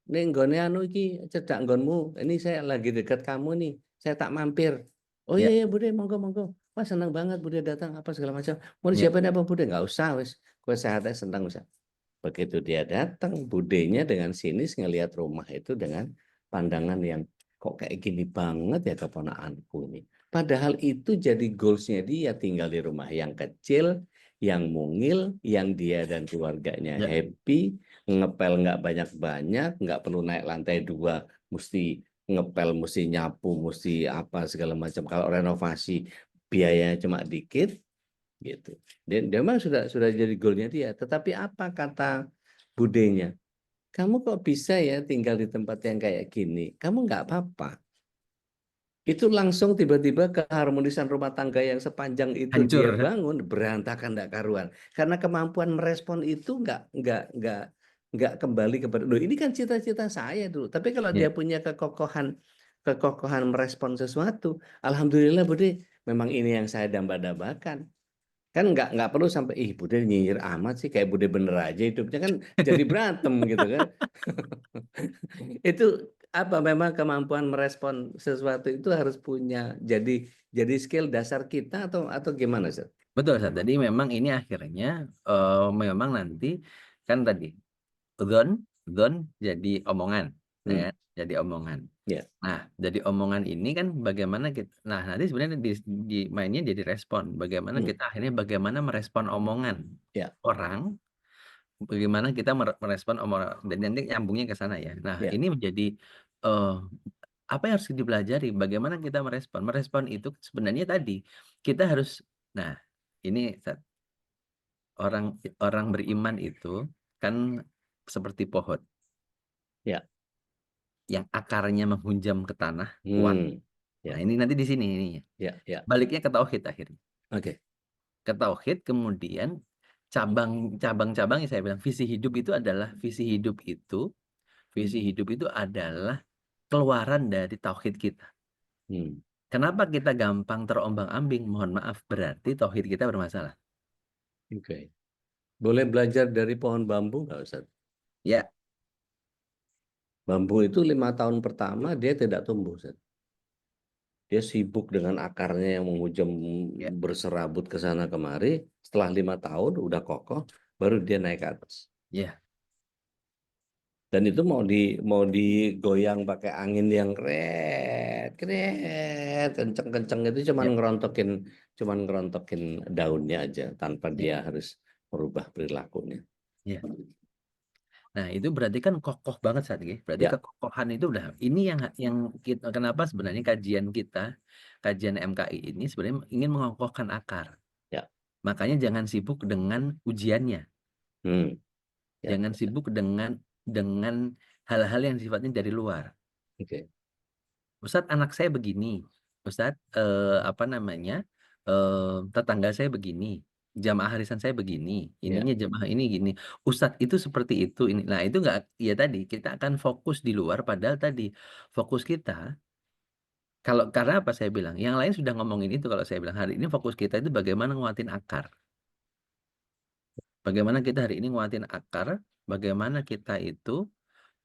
Speaker 2: ning nggone anu iki cedak nggonmu. Ini saya lagi dekat kamu nih. Saya tak mampir. Oh
Speaker 4: Ya.
Speaker 2: iya Bude, monggo monggo. Wah senang banget Bude datang apa segala macam. Mau
Speaker 4: Ya.
Speaker 2: siapa apa Bude? Nggak usah wes. Gue sehatnya senang usah. Begitu dia datang, budenya dengan sinis ngelihat rumah itu dengan pandangan yang kok kayak gini banget ya keponakanku ini. Padahal itu jadi goalsnya dia, tinggal di rumah yang kecil, yang mungil, yang dia dan keluarganya
Speaker 4: Ya.
Speaker 2: happy, ngepel nggak banyak-banyak, nggak perlu naik lantai 2, mesti ngepel, mesti nyapu, mesti apa segala macam. Kalau renovasi biayanya cuma dikit, gitu. Dia memang sudah jadi goalnya dia. Tetapi apa kata budenya? Kamu kok bisa ya tinggal di tempat yang kayak gini? Kamu nggak apa-apa. Itu langsung tiba-tiba keharmonisan rumah tangga yang sepanjang itu
Speaker 4: Hancur.
Speaker 2: dia bangun berantakan nggak karuan. Karena kemampuan merespon itu nggak kembali kepada, loh ini kan cita-cita saya dulu. Tapi kalau
Speaker 4: Ya.
Speaker 2: dia punya kekokohan merespon sesuatu, alhamdulillah Bude, memang ini yang saya damba-dambakan. Kan nggak perlu sampai Bude nyinyir amat sih, kayak Bude bener aja hidupnya, kan jadi berantem gitu kan. Itu apa memang kemampuan merespon sesuatu itu harus punya jadi skill dasar kita atau gimana, Ustaz?
Speaker 4: Betul, Ustaz. Jadi memang ini akhirnya memang nanti kan tadi dzon jadi omongan, ya, jadi omongan.
Speaker 2: Ya.
Speaker 4: Nah, jadi omongan ini kan bagaimana kita. Nah, nanti sebenarnya di mainnya jadi respon. Bagaimana kita akhirnya bagaimana merespon omongan
Speaker 2: Ya.
Speaker 4: orang, bagaimana kita merespon omongan, dan nanti nyambungnya ke sana ya. Nah,
Speaker 2: Ya.
Speaker 4: ini menjadi apa yang harus dipelajari? Bagaimana kita merespon? Merespon itu sebenarnya tadi kita harus. Nah, ini orang beriman itu kan seperti pohon.
Speaker 2: Ya.
Speaker 4: Yang akarnya menghunjam ke tanah kuat.
Speaker 2: Ya.
Speaker 4: Nah, ini nanti di sini ininya.
Speaker 2: Ya. Ya.
Speaker 4: Baliknya ke tauhid akhirnya.
Speaker 2: Oke.
Speaker 4: Ke tauhid, kemudian cabang-cabangnya saya bilang visi hidup itu adalah adalah keluaran dari tauhid kita. Kenapa kita gampang terombang-ambing? Mohon maaf, berarti tauhid kita bermasalah.
Speaker 2: Oke. Boleh belajar dari pohon bambu nggak, Ustaz?
Speaker 4: Ya.
Speaker 2: Bambu itu 5 tahun pertama dia tidak tumbuh, Ustaz. Dia sibuk dengan akarnya yang menghujam, berserabut ke sana kemari. Setelah 5 tahun udah kokoh, baru dia naik ke atas.
Speaker 4: Ya.
Speaker 2: Dan itu mau digoyang pakai angin yang kret, kenceng-kenceng itu cuman ngerontokin daunnya aja tanpa dia harus merubah perilakunya.
Speaker 4: Ya. Nah, itu berarti kan kokoh banget saat ini. Berarti kekokohan itu udah. Ini yang kita, kenapa sebenarnya kajian MKI ini sebenarnya ingin mengokohkan akar.
Speaker 2: Ya.
Speaker 4: Makanya jangan sibuk dengan ujiannya. Jangan sibuk dengan hal-hal yang sifatnya dari luar.
Speaker 2: Oke.
Speaker 4: Ustadz, anak saya begini. Ustadz, tetangga saya begini. Jamaah harisan saya begini. Ininya jamaah ini gini. Ustadz itu seperti itu. Ini. Nah, itu enggak, ya tadi kita akan fokus di luar, padahal tadi fokus kita. Karena apa saya bilang? Yang lain sudah ngomongin itu. Kalau saya bilang hari ini fokus kita itu bagaimana nguatin akar. Bagaimana kita hari ini nguatin akar, bagaimana kita itu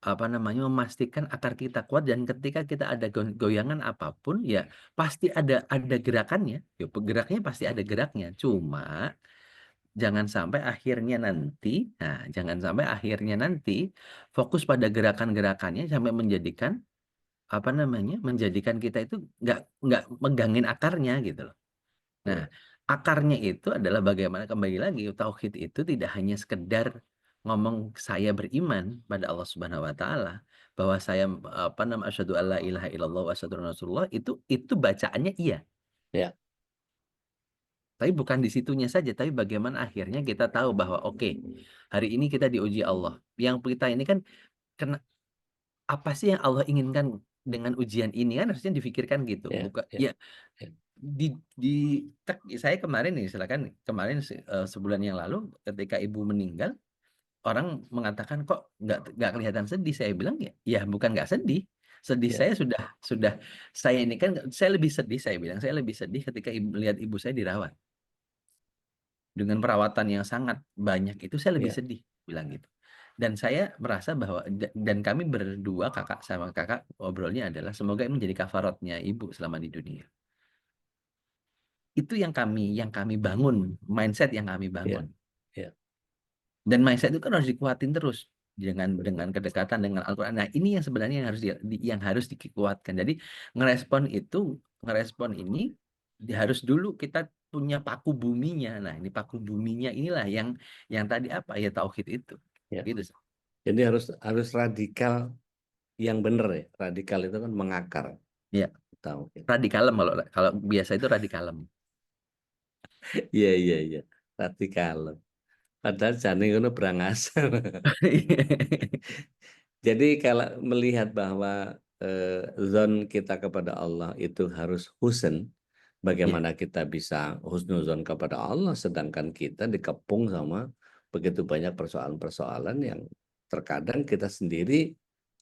Speaker 4: memastikan akar kita kuat, dan ketika kita ada goyangan apapun ya pasti ada gerakannya. Ya, geraknya pasti ada geraknya. Cuma jangan sampai akhirnya nanti fokus pada gerakan-gerakannya sampai menjadikan kita itu nggak megangin akarnya gitu loh. Nah, akarnya itu adalah bagaimana, kembali lagi, tauhid itu tidak hanya sekedar ngomong saya beriman pada Allah Subhanahu wa taala, bahwa saya asyhadu alla ilaha illallah wa asyhadu anna rasulullah, itu bacaannya iya.
Speaker 2: Ya.
Speaker 4: Tapi bukan di situnya saja, tapi bagaimana akhirnya kita tahu bahwa oke, hari ini kita diuji Allah. Yang kita ini kan apa sih yang Allah inginkan dengan ujian ini, kan harusnya difikirkan gitu. Saya kemarin nih, silakan, kemarin sebulan yang lalu ketika ibu meninggal, orang mengatakan kok nggak kelihatan sedih. Saya bilang ya bukan nggak sedih. Saya sudah saya ini kan saya lebih sedih, saya bilang saya lebih sedih ketika melihat ibu saya dirawat dengan perawatan yang sangat banyak, itu saya lebih sedih, bilang gitu. Dan saya merasa bahwa, dan kami berdua, kakak sama kakak, obrolnya adalah semoga ini menjadi kafaratnya ibu selama di dunia. Itu yang kami bangun, mindset yang kami bangun. Dan mindset itu kan harus dikuatin terus dengan kedekatan dengan Al-Quran. Nah, ini yang sebenarnya yang harus dikuatkan. Jadi ngerespon ini harus dulu kita punya paku buminya. Nah, ini paku buminya inilah yang tadi ya tauhid itu. Gitu.
Speaker 2: Jadi harus radikal yang benar ya. Radikal itu kan mengakar.
Speaker 4: Iya.
Speaker 2: Tauhid.
Speaker 4: Radikalem, kalau biasa itu radikalem.
Speaker 2: Iya. Radikalem. Padahal jane ngono brangasan. Jadi kalau melihat bahwa zon kita kepada Allah itu harus husn, bagaimana kita bisa husnuzon kepada Allah sedangkan kita dikepung sama begitu banyak persoalan-persoalan yang terkadang kita sendiri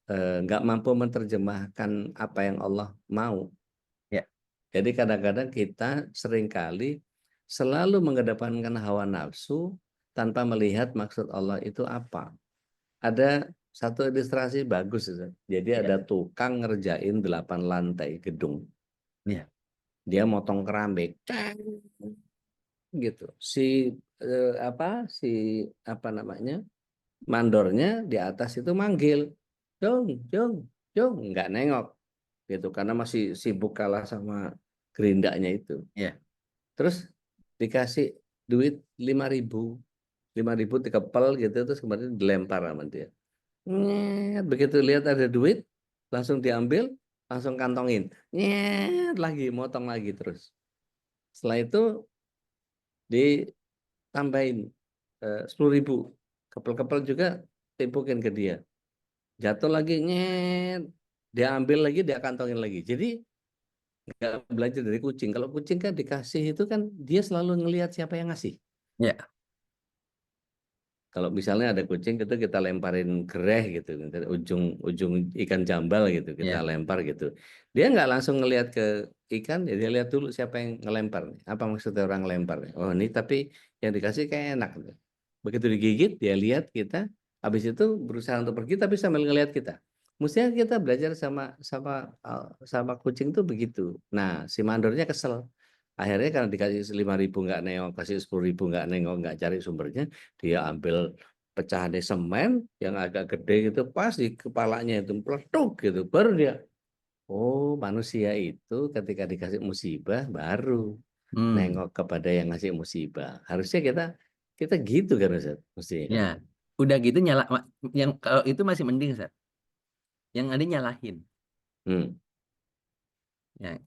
Speaker 2: nggak mampu menerjemahkan apa yang Allah mau. Jadi kadang-kadang kita seringkali selalu mengedepankan hawa nafsu tanpa melihat maksud Allah itu apa. Ada satu ilustrasi bagus. Ustaz. Jadi
Speaker 4: Ya.
Speaker 2: ada tukang ngerjain 8 lantai gedung.
Speaker 4: Iya.
Speaker 2: Dia motong keramik. Ceng, gitu. Si apa namanya? Mandornya di atas itu manggil. Jong, Jong, Jong, nggak nengok gitu karena masih sibuk kalah sama gerindanya itu.
Speaker 4: Iya.
Speaker 2: Terus dikasih duit 5.000 dikepel gitu, terus kemudian dilempar sama dia. Nyet, begitu lihat ada duit langsung diambil, langsung kantongin. Nyet, lagi motong lagi terus. Setelah itu ditambahin 10.000, kepel-kepel juga timpukin ke dia. Jatuh lagi, nyet, dia ambil lagi, dia kantongin lagi. Jadi nggak belajar dari kucing. Kalau kucing kan dikasih itu kan dia selalu ngelihat siapa yang ngasih.
Speaker 4: Iya.
Speaker 2: Kalau misalnya ada kucing itu kita lemparin gereh gitu, ujung ikan jambal gitu, kita
Speaker 4: Iya.
Speaker 2: lempar gitu. Dia nggak langsung ngelihat ke ikan, ya dia lihat dulu siapa yang ngelempar. Apa maksudnya orang lempar? Oh ini tapi yang dikasih kayak enak. Begitu digigit, dia lihat kita, habis itu berusaha untuk pergi tapi sambil ngelihat kita. Mestinya kita belajar sama kucing tuh begitu. Nah, si mandornya kesel. Akhirnya karena dikasih 5.000 nggak nengok, kasih 10.000 nggak nengok, nggak cari sumbernya, dia ambil pecahan semen yang agak gede gitu, pas di kepalanya itu peletuk gitu, baru dia, oh manusia itu ketika dikasih musibah baru nengok kepada yang ngasih musibah. Harusnya kita gitu kan Ustaz, mestinya kan.
Speaker 4: Ya. Udah gitu yang kalau itu masih mending, Ustaz. Yang ada nyalahin. Ya,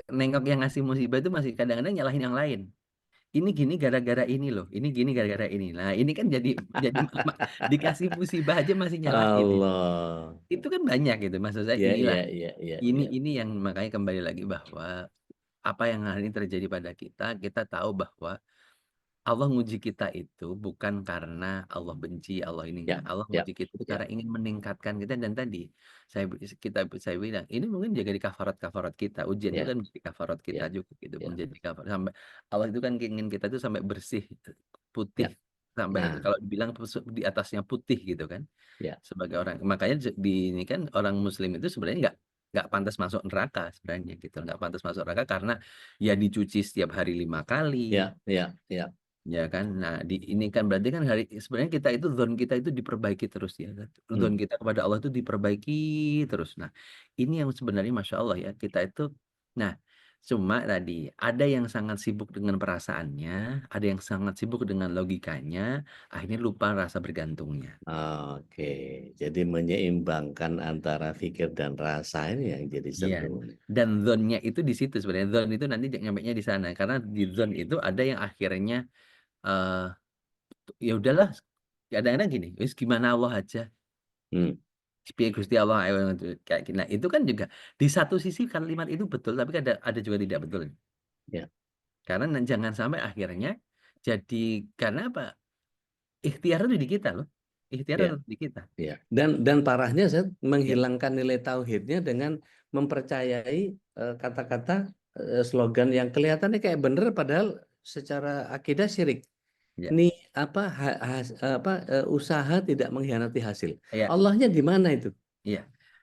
Speaker 4: nengok yang ngasih musibah itu masih kadang-kadang nyalahin yang lain. Ini gini gara-gara ini loh, ini gini gara-gara ini. Nah, ini kan jadi dikasih musibah aja masih nyalahin.
Speaker 2: Allah.
Speaker 4: Itu kan banyak gitu. Maksud saya
Speaker 2: Ya,
Speaker 4: inilah.
Speaker 2: ya, ya,
Speaker 4: Ini yang makanya kembali lagi bahwa apa yang hari ini terjadi pada kita tahu bahwa Allah nguji kita itu bukan karena Allah benci, Allah ini enggak. Allah nguji kita itu karena ingin meningkatkan kita, dan tadi saya bilang ini mungkin jadi kafarat kita. Ujian itu kan menjadi kafarat kita juga gitu, menjadi kafarat sampai Allah itu kan ingin kita itu sampai bersih, putih, sampai kalau dibilang di atasnya putih gitu kan. Sebagai orang, makanya ini kan orang Muslim itu sebenarnya nggak pantas masuk neraka sebenarnya gitu, nggak pantas masuk neraka karena ya dicuci setiap hari 5 kali. Ya kan, nah ini kan berarti kan sebenarnya kita itu zon kita itu diperbaiki terus ya, zon kita kepada Allah itu diperbaiki terus. Nah ini yang sebenarnya Masya Allah ya, kita itu, nah cuma tadi ada yang sangat sibuk dengan perasaannya, ada yang sangat sibuk dengan logikanya, akhirnya lupa rasa bergantungnya.
Speaker 2: Oke, jadi menyeimbangkan antara pikir dan rasa ini yang jadi seru.
Speaker 4: Dan zonnya itu di situ sebenarnya, zon itu nanti nyampainya di sana, karena di zon itu ada yang akhirnya ya udahlah, kadang-kadang gini, wis gimana Allah aja. Piye Gusti Allah kayak gini. Nah, itu kan juga di satu sisi kalimat itu betul, tapi ada juga tidak betul. Karena jangan sampai akhirnya jadi, karena apa? Ikhtiar itu di kita loh. Ikhtiar itu di kita.
Speaker 2: Dan parahnya saya menghilangkan nilai tauhidnya dengan mempercayai kata-kata slogan yang kelihatannya kayak bener padahal secara akidah syirik. Ini usaha tidak mengkhianati hasil. Allahnya di mana itu?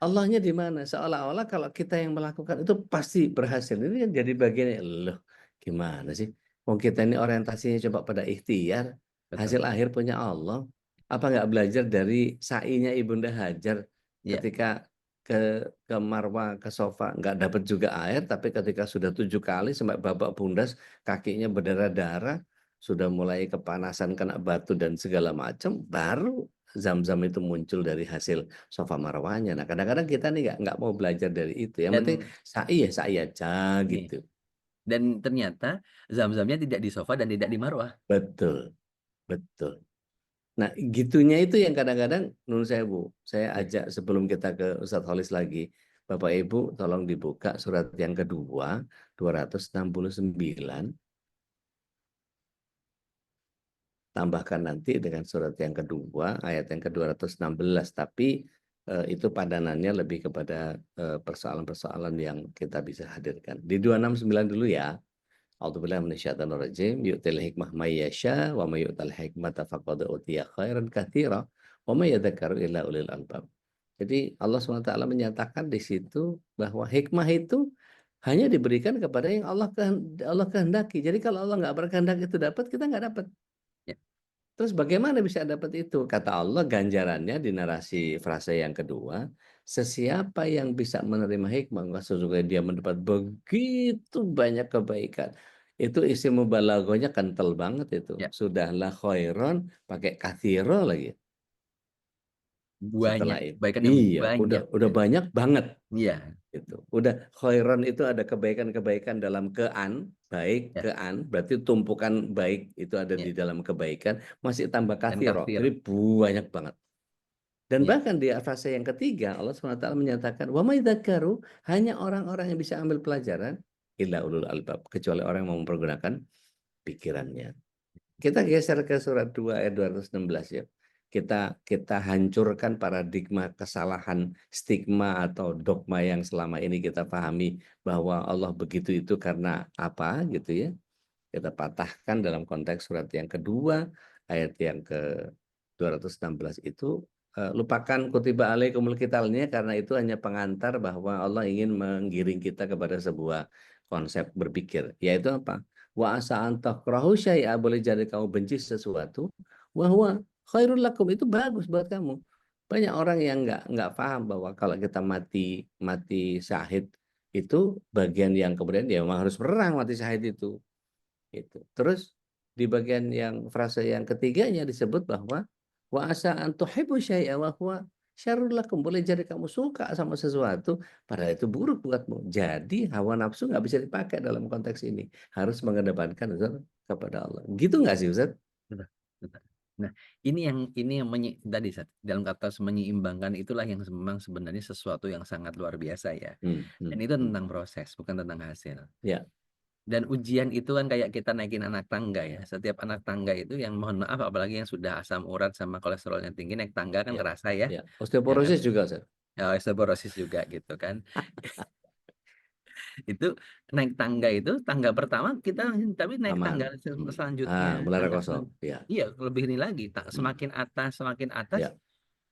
Speaker 2: Allahnya di mana? Seolah-olah kalau kita yang melakukan itu pasti berhasil. Ini kan jadi bagian loh. Gimana sih? Mau kita ini orientasinya coba pada ikhtiar, hasil akhir punya Allah. Apa nggak belajar dari sa'inya Ibunda Hajar ketika ke Marwa, ke Sofa nggak dapat juga air, tapi ketika sudah 7 kali sampai babak bundas, kakinya berdarah-darah, sudah mulai kepanasan kena batu dan segala macam, baru Zam-Zam itu muncul dari hasil Sofa Marwahnya. Nah kadang-kadang kita nih nggak mau belajar dari itu. Yang penting sa'i aja gitu.
Speaker 4: Dan ternyata Zam-Zamnya tidak di Sofa dan tidak di Marwah.
Speaker 2: Betul, betul. Nah gitunya itu yang kadang-kadang menurut saya Bu, saya ajak sebelum kita ke Ustadz Holis lagi, Bapak Ibu tolong dibuka surat yang kedua 269. Tambahkan nanti dengan surat yang kedua, ayat yang ke-216. Tapi itu padanannya lebih kepada persoalan-persoalan yang kita bisa hadirkan. Di 269 dulu ya. A'udzubillahi minasyaitonir rajim. Yu'til hikmah may yasha wa may yu'tal hikmata faqad utiya khairan katsira Wa may yadhakkaru illa ulul albab. Jadi Allah SWT menyatakan di situ bahwa hikmah itu hanya diberikan kepada yang Allah kehendaki. Jadi kalau Allah nggak berkehendak itu dapat, kita nggak dapat.
Speaker 4: Ya.
Speaker 2: Terus bagaimana bisa dapat itu? Kata Allah ganjarannya di narasi frase yang kedua, sesiapa yang bisa menerima hikmah, maka sesungguhnya dia mendapat begitu banyak kebaikan. Itu isi mubalaghahnya kental banget itu.
Speaker 4: Ya.
Speaker 2: Sudahlah khairon pakai kathiro lagi. Setelah
Speaker 4: Banyak
Speaker 2: itu.
Speaker 4: kebaikan yang
Speaker 2: Iya,
Speaker 4: banyak.
Speaker 2: udah banyak banget.
Speaker 4: Iya.
Speaker 2: Itu. Udah khairon itu ada kebaikan-kebaikan dalam baik,
Speaker 4: Ya.
Speaker 2: berarti tumpukan baik itu ada
Speaker 4: Ya.
Speaker 2: di dalam kebaikan, masih tambah
Speaker 4: Dan
Speaker 2: kathiro.
Speaker 4: kathir.
Speaker 2: Jadi banyak banget. Dan
Speaker 4: Ya.
Speaker 2: bahkan di fase yang ketiga Allah SWT menyatakan wa may dzakaru, hanya orang-orang yang bisa ambil pelajaran illa ulul albab, kecuali orang yang mau mempergunakan pikirannya. Kita geser ke surat 2 ayat 216 ya. Kita hancurkan paradigma kesalahan, stigma atau dogma yang selama ini kita pahami bahwa Allah begitu itu karena apa gitu ya. Kita patahkan dalam konteks surat yang kedua ayat yang ke 216 itu, lupakan kutiba alaikumul qitalnya, karena itu hanya pengantar bahwa Allah ingin menggiring kita kepada sebuah konsep berpikir, yaitu apa? Wa asa an takrahu syai'a, boleh jadi kamu benci sesuatu, wa huwa khairul lakum, itu bagus buat kamu. Banyak orang yang nggak paham bahwa kalau kita mati syahid itu bagian yang kemudian dia memang harus perang mati syahid itu. Terus di bagian yang frase yang ketiganya disebut bahwa wa asa an tuhibbu syai'a wa huwa syarrul lakum, boleh jadi kamu suka sama sesuatu padahal itu buruk buatmu. Jadi hawa nafsu nggak bisa dipakai dalam konteks ini, harus mengedepankan kepada Allah. Gitu nggak sih Ustaz?
Speaker 4: Betul, betul. Nah, ini yang tadi dalam kata menyeimbangkan itulah yang memang sebenarnya sesuatu yang sangat luar biasa ya. Dan itu tentang proses, bukan tentang hasil.
Speaker 2: Ya.
Speaker 4: Dan ujian itu kan kayak kita naikin anak tangga ya. Setiap anak tangga itu yang mohon maaf apalagi yang sudah asam urat sama kolesterolnya tinggi, naik tangga kan
Speaker 2: Ya.
Speaker 4: kerasa ya.
Speaker 2: Ya. Osteoporosis juga Ustaz.
Speaker 4: Ya, osteoporosis juga gitu kan. Itu naik tangga itu tangga pertama kita tapi naik
Speaker 2: Aman.
Speaker 4: tangga selanjutnya
Speaker 2: Mulai
Speaker 4: tangga
Speaker 2: kosong. Ya.
Speaker 4: iya lebih ini lagi semakin atas
Speaker 2: Ya.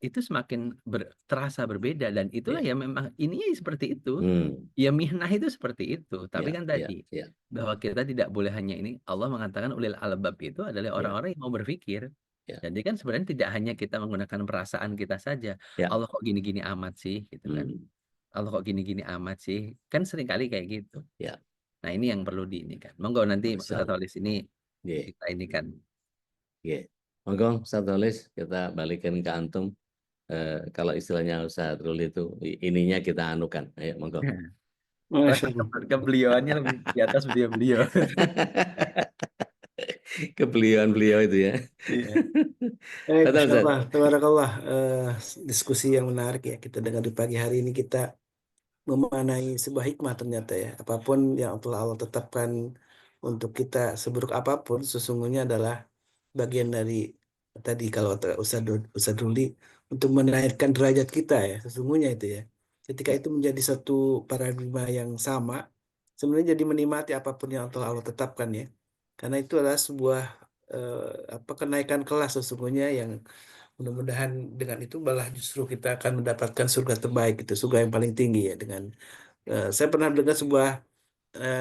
Speaker 4: itu semakin terasa berbeda, dan itulah
Speaker 2: Ya.
Speaker 4: ya memang ininya seperti itu.
Speaker 2: Hmm.
Speaker 4: Ya mihnah itu seperti itu, tapi
Speaker 2: Ya,
Speaker 4: kan tadi
Speaker 2: ya.
Speaker 4: bahwa kita tidak boleh hanya ini. Allah mengatakan ulil albab itu adalah
Speaker 2: Ya.
Speaker 4: orang-orang yang mau berpikir.
Speaker 2: Ya.
Speaker 4: Jadi kan sebenarnya tidak hanya kita menggunakan perasaan kita saja.
Speaker 2: Ya.
Speaker 4: Allah kok gini-gini amat sih gitu kan. Allah kok gini-gini amat sih, kan seringkali kayak gitu.
Speaker 2: Ya.
Speaker 4: Nah ini yang perlu diinikan. Monggo nanti
Speaker 2: Masya
Speaker 4: Ustaz Tolis ini
Speaker 2: Yeah.
Speaker 4: kita inikan.
Speaker 2: Yeah. Monggo Ustaz Tolis, kita balikin ke antum. Kalau istilahnya Ustaz Ruli itu ininya kita anukan. Ayo monggo.
Speaker 4: Kebeliauannya lebih di atas beliau.
Speaker 2: Kebeliauan beliau itu ya.
Speaker 1: Baik, Masya Allah, tabarakallah. Diskusi yang menarik ya kita dengar di pagi hari ini, kita memaknai sebuah hikmah ternyata ya. Apapun yang Allah tetapkan untuk kita, seburuk apapun sesungguhnya adalah bagian dari tadi kalau Ustaz Ruli, untuk menaikkan derajat kita ya, sesungguhnya itu ya. Ketika itu menjadi satu paradigma yang sama, sebenarnya jadi menikmati apapun yang Allah tetapkan ya. Karena itu adalah sebuah kenaikan kelas sesungguhnya, yang mudah-mudahan dengan itu malah justru kita akan mendapatkan surga terbaik, itu surga yang paling tinggi ya. Dengan saya pernah dengar sebuah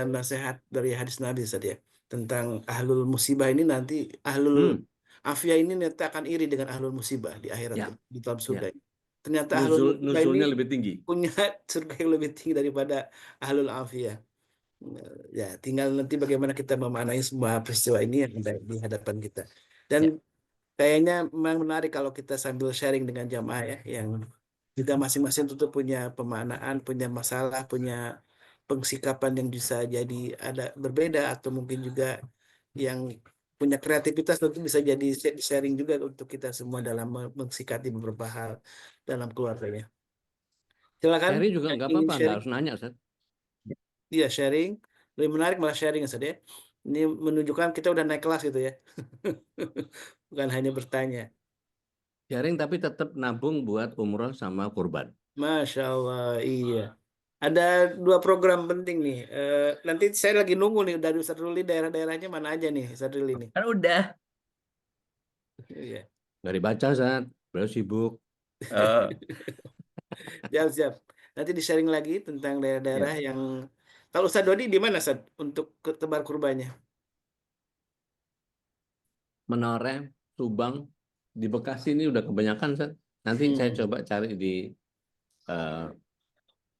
Speaker 1: nasihat dari hadis Nabi tadi ya, tentang ahlul musibah ini nanti, ahlul afiyah ini nanti akan iri dengan ahlul musibah di akhirat
Speaker 2: Ya.
Speaker 1: di dalam surga.
Speaker 2: Ya.
Speaker 1: Ternyata ahlul musibah ini
Speaker 2: nuzulnya lebih tinggi,
Speaker 1: punya surga yang lebih tinggi daripada ahlul afiyah. Ya, tinggal nanti bagaimana kita memaknai semua peristiwa ini yang ada di hadapan kita. Dan kayaknya memang menarik kalau kita sambil sharing dengan jamaah ya, yang juga masing-masing tentu punya pemaknaan, punya masalah, punya pengsikapan yang bisa jadi ada berbeda, atau mungkin juga yang punya kreativitas tentu bisa jadi sharing juga untuk kita semua dalam mensikapi beberapa hal dalam keluarganya. Silakan.
Speaker 2: sharing juga nggak apa-apa, nggak harus nanya Ustaz.
Speaker 1: Iya, sharing. Lebih menarik malah sharing Ustaz ya. Ini menunjukkan kita udah naik kelas gitu ya. Bukan hanya bertanya.
Speaker 2: Sharing tapi tetap nabung buat umroh sama kurban.
Speaker 1: Masya Allah, iya. Ada 2 program penting nih. Nanti saya lagi nunggu nih dari Ustaz Ruli, daerah-daerahnya mana aja nih Ustaz Ruli nih.
Speaker 4: Kan udah.
Speaker 1: Iya.
Speaker 2: Nggak dibaca Ustaz. beliau sibuk.
Speaker 4: Oh,
Speaker 1: Siap. Nanti di-sharing lagi tentang daerah-daerah
Speaker 4: ya.
Speaker 1: yang kalau Ustadz Dodi di mana Ustadz untuk tebar kurbannya?
Speaker 2: Menoreh, Subang, di Bekasi ini udah kebanyakan, Seth. Nanti saya coba cari di eh,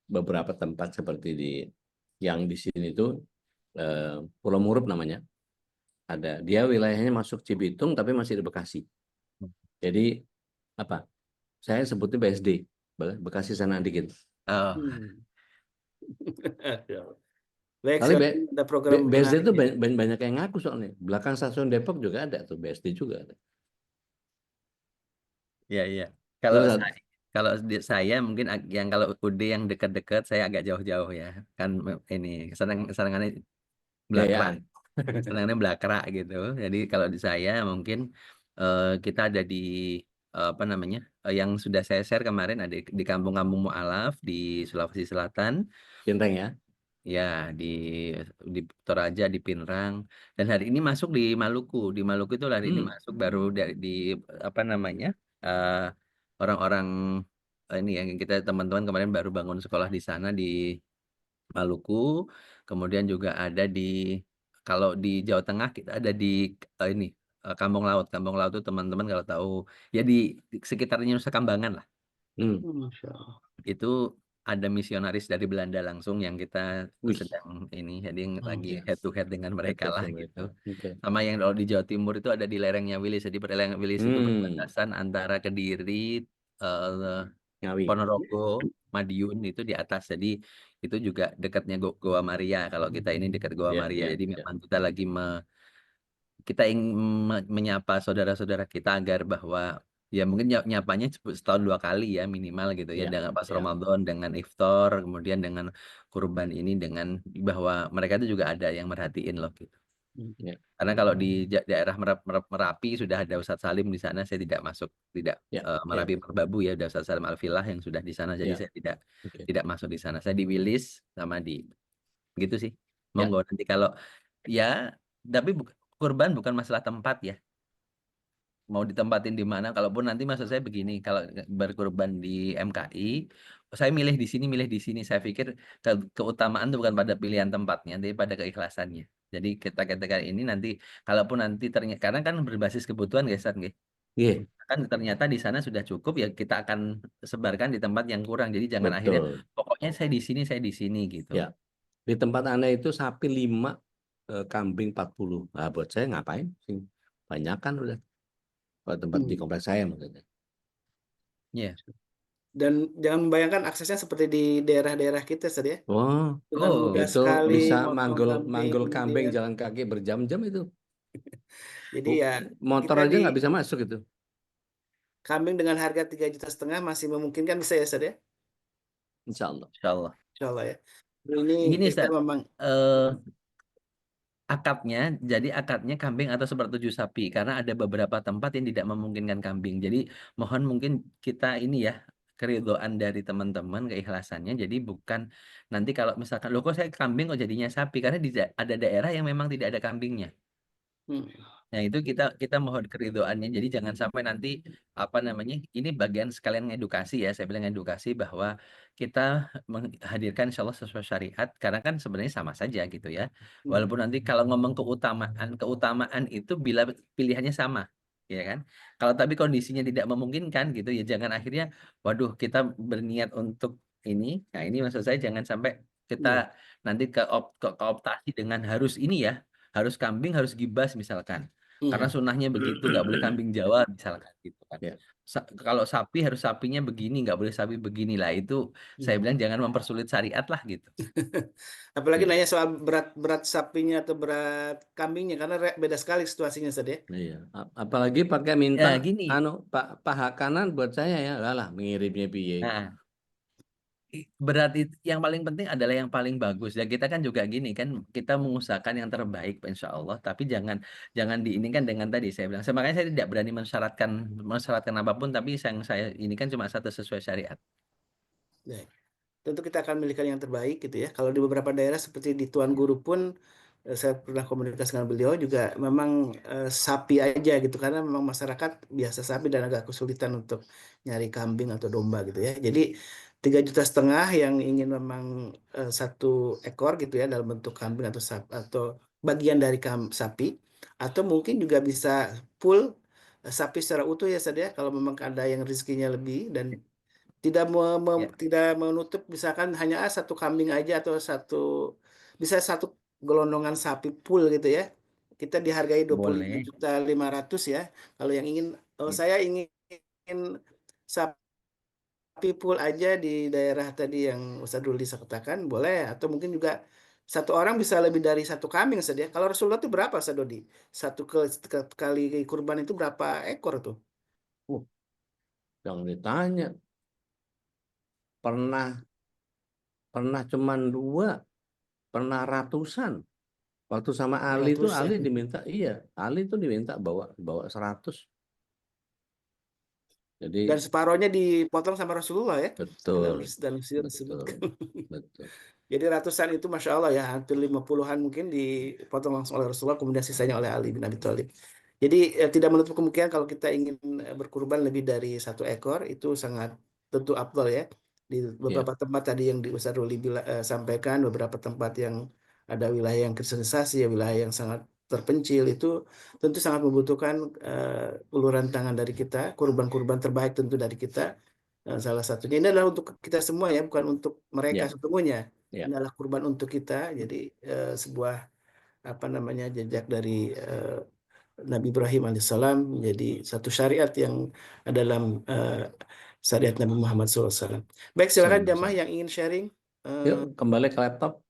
Speaker 2: beberapa tempat seperti yang di sini tuh Pulau Murup namanya. Ada. Dia wilayahnya masuk Cibitung tapi masih di Bekasi. Jadi apa? Saya sebutnya BSD, Bekasi sana dikit.
Speaker 4: Oh,
Speaker 1: Baik,
Speaker 2: Kali
Speaker 1: silakan ada program
Speaker 2: BSD itu
Speaker 1: menarik.
Speaker 2: banyak yang ngaku soalnya. Belakang stasiun Depok juga ada tuh, BSD juga ada.
Speaker 4: iya. Kalau
Speaker 2: Terus
Speaker 4: saya mungkin yang kalau UD yang dekat-dekat saya agak jauh-jauh ya. Kan ini senangannya belakrak,
Speaker 2: Jayaan.
Speaker 4: senangannya belakrak gitu. Jadi kalau di saya mungkin kita ada di apa namanya? Yang sudah saya share kemarin ada di Kampung-Kampung Mu'alaf di Sulawesi Selatan.
Speaker 2: Cinreng ya.
Speaker 4: Ya, di Toraja, di Pinrang, dan hari ini masuk di Maluku. Di Maluku itu hari ini masuk baru di apa namanya eh, orang-orang ini yang kita teman-teman kemarin baru bangun sekolah di sana di Maluku. Kemudian juga ada kalau di Jawa Tengah kita ada di ini Kampung Laut. Kampung Laut itu teman-teman kalau tahu ya di sekitarnya Nusa Kambangan lah.
Speaker 1: Masya Allah.
Speaker 4: Itu ada misionaris dari Belanda langsung yang kita sedang ini, jadi yang lagi head to head dengan mereka lah gitu. Sama yang kalau di Jawa Timur itu ada di lerengnya Wilis. Jadi lereng Wilis itu perbatasan antara Kediri,
Speaker 2: Ngawi.
Speaker 4: Ponorogo, Madiun itu di atas. Jadi itu juga dekatnya Goa Maria. Kalau kita ini dekat Goa Maria. Jadi memang kita lagi kita ingin menyapa saudara-saudara kita agar bahwa ya mungkin nyapanya setahun 2 kali ya minimal gitu ya, dengan pas Ramadan, dengan iftar, kemudian dengan kurban ini, dengan bahwa mereka itu juga ada yang merhatiin loh gitu. Karena kalau di daerah Merapi sudah ada Ustadz Salim di sana, saya tidak masuk, tidak Merapi Merbabu ya, ada Ustadz Salim Al-Filah yang sudah di sana, jadi saya tidak masuk di sana. Saya di Wilis sama di gitu sih. Monggo nanti kalau ya, tapi kurban bukan masalah tempat ya. Mau ditempatin di mana, kalaupun nanti maksud saya begini, kalau berkurban di MKI, saya milih di sini, saya pikir keutamaan itu bukan pada pilihan tempatnya, tapi pada keikhlasannya. Jadi kita katakan ini nanti, kalaupun nanti ternyata, karena kan berbasis kebutuhan guys, kan ternyata di sana sudah cukup ya, kita akan sebarkan di tempat yang kurang. Jadi jangan akhirnya, pokoknya saya di sini gitu.
Speaker 2: Ya. Di tempat Anda itu sapi 5, kambing 40. Nah, buat saya ngapain sih? Banyak kan udah. Kalau tempat di kompleks saya maksudnya.
Speaker 4: Iya.
Speaker 1: Dan jangan membayangkan aksesnya seperti di daerah-daerah kita Ustadz ya. Dengan mudah
Speaker 2: itu
Speaker 1: sekali
Speaker 2: bisa
Speaker 1: motong
Speaker 2: manggul kambing
Speaker 1: gitu kan.
Speaker 2: jalan kaki berjam-jam itu.
Speaker 1: Jadi ya
Speaker 2: Motor
Speaker 1: kita
Speaker 2: aja nggak bisa masuk itu.
Speaker 1: kambing dengan harga 3,5 juta masih memungkinkan bisa ya Ustadz ya?
Speaker 2: Insya Allah.
Speaker 4: Insya Allah.
Speaker 1: Insya Allah ya. Ini
Speaker 4: Gini
Speaker 1: kita
Speaker 4: Ustaz,
Speaker 1: memang
Speaker 4: jadi akadnya kambing atau sepertujuh sapi, karena ada beberapa tempat yang tidak memungkinkan kambing. Jadi mohon mungkin kita ini ya, keridhaan dari teman-teman, keikhlasannya. Jadi bukan nanti kalau misalkan loh kok saya kambing kok jadinya sapi, karena ada daerah yang memang tidak ada kambingnya. Nah itu kita mohon keridhoannya. Jadi jangan sampai nanti apa namanya, ini bagian sekalian edukasi ya, saya bilang edukasi bahwa kita menghadirkan insya Allah sesuai syariat, karena kan sebenarnya sama saja gitu ya. Walaupun nanti kalau ngomong keutamaan itu bila pilihannya sama, ya kan. Kalau tapi kondisinya tidak memungkinkan gitu ya, jangan akhirnya waduh kita berniat untuk ini. Nah ini maksud saya jangan sampai kita nanti keoptasi dengan harus ini ya, harus kambing, harus gibas misalkan. Karena sunnahnya begitu, nggak boleh kambing Jawa misalkan gitu kan. Kalau sapi harus sapinya begini, nggak boleh sapi begini lah. Itu saya bilang jangan mempersulit syariat lah gitu.
Speaker 1: Apalagi nanya soal berat sapinya atau berat kambingnya, karena beda sekali situasinya Ustadz ya.
Speaker 2: Iya. Apalagi pakai minta
Speaker 4: Ya, gini.
Speaker 2: paha kanan buat saya ya, lah mengirimnya piye.
Speaker 4: Nah, berat itu yang paling penting adalah yang paling bagus. Ya kita kan juga gini kan, kita mengusahakan yang terbaik insya Allah, tapi jangan diinikan dengan tadi saya bilang. Makanya saya tidak berani mensyaratkan apapun, tapi yang saya ini kan cuma satu sesuai syariat.
Speaker 1: Tentu kita akan memilihkan yang terbaik gitu ya. Kalau di beberapa daerah seperti di Tuan Guru pun saya pernah komunikasi dengan beliau juga memang sapi aja gitu, karena memang masyarakat biasa sapi dan agak kesulitan untuk nyari kambing atau domba gitu ya. Jadi 3,5 juta yang ingin memang 1 ekor gitu ya dalam bentuk kambing atau atau bagian dari sapi, atau mungkin juga bisa full sapi secara utuh ya Ustaz ya, kalau memang ada yang rezekinya lebih dan
Speaker 4: Ya,
Speaker 1: tidak menutup misalkan hanya 1 kambing aja atau bisa 1 gelondongan sapi full gitu ya. Kita dihargai 25,5 juta ya. Kalau yang ingin,
Speaker 4: ya,
Speaker 1: saya ingin sapi full aja di daerah tadi yang Ustaz Ruli katakan boleh, atau mungkin juga 1 orang bisa lebih dari 1 kambing saja. Kalau Rasulullah itu berapa Ustaz Dodi? Kali kurban itu berapa ekor tuh?
Speaker 2: Jangan ditanya. Pernah cuman 2, pernah ratusan. Waktu sama Ali itu Ali
Speaker 1: 100 ya.
Speaker 2: diminta, Ali itu diminta bawa 100. Jadi
Speaker 1: Dan separohnya dipotong sama Rasulullah ya.
Speaker 2: betul,
Speaker 1: Dan
Speaker 2: betul,
Speaker 1: disebutkan.
Speaker 2: betul.
Speaker 1: Jadi ratusan itu Masya Allah ya, hampir 50-an mungkin dipotong langsung oleh Rasulullah, kemudian sisanya oleh Ali bin Abi Thalib. Jadi tidak menutup kemungkinan kalau kita ingin berkurban lebih dari 1 ekor, itu sangat tentu afdal ya. Di
Speaker 2: Ya,
Speaker 1: beberapa tempat tadi yang di Ustaz Ruli sampaikan, beberapa tempat yang ada wilayah yang kristenisasi, ya wilayah yang sangat terpencil, itu tentu sangat membutuhkan uluran tangan dari kita, kurban-kurban terbaik tentu dari kita. Salah satunya ini adalah untuk kita semua ya, bukan untuk mereka
Speaker 2: ya,
Speaker 1: sesungguhnya.
Speaker 2: ya.
Speaker 1: Ini adalah kurban untuk kita. Jadi sebuah apa namanya jejak dari Nabi Ibrahim alaihissalam menjadi satu syariat yang dalam syariat Nabi Muhammad SAW. Baik, silakan jamaah yang ingin sharing.
Speaker 2: Yuk kembali ke laptop.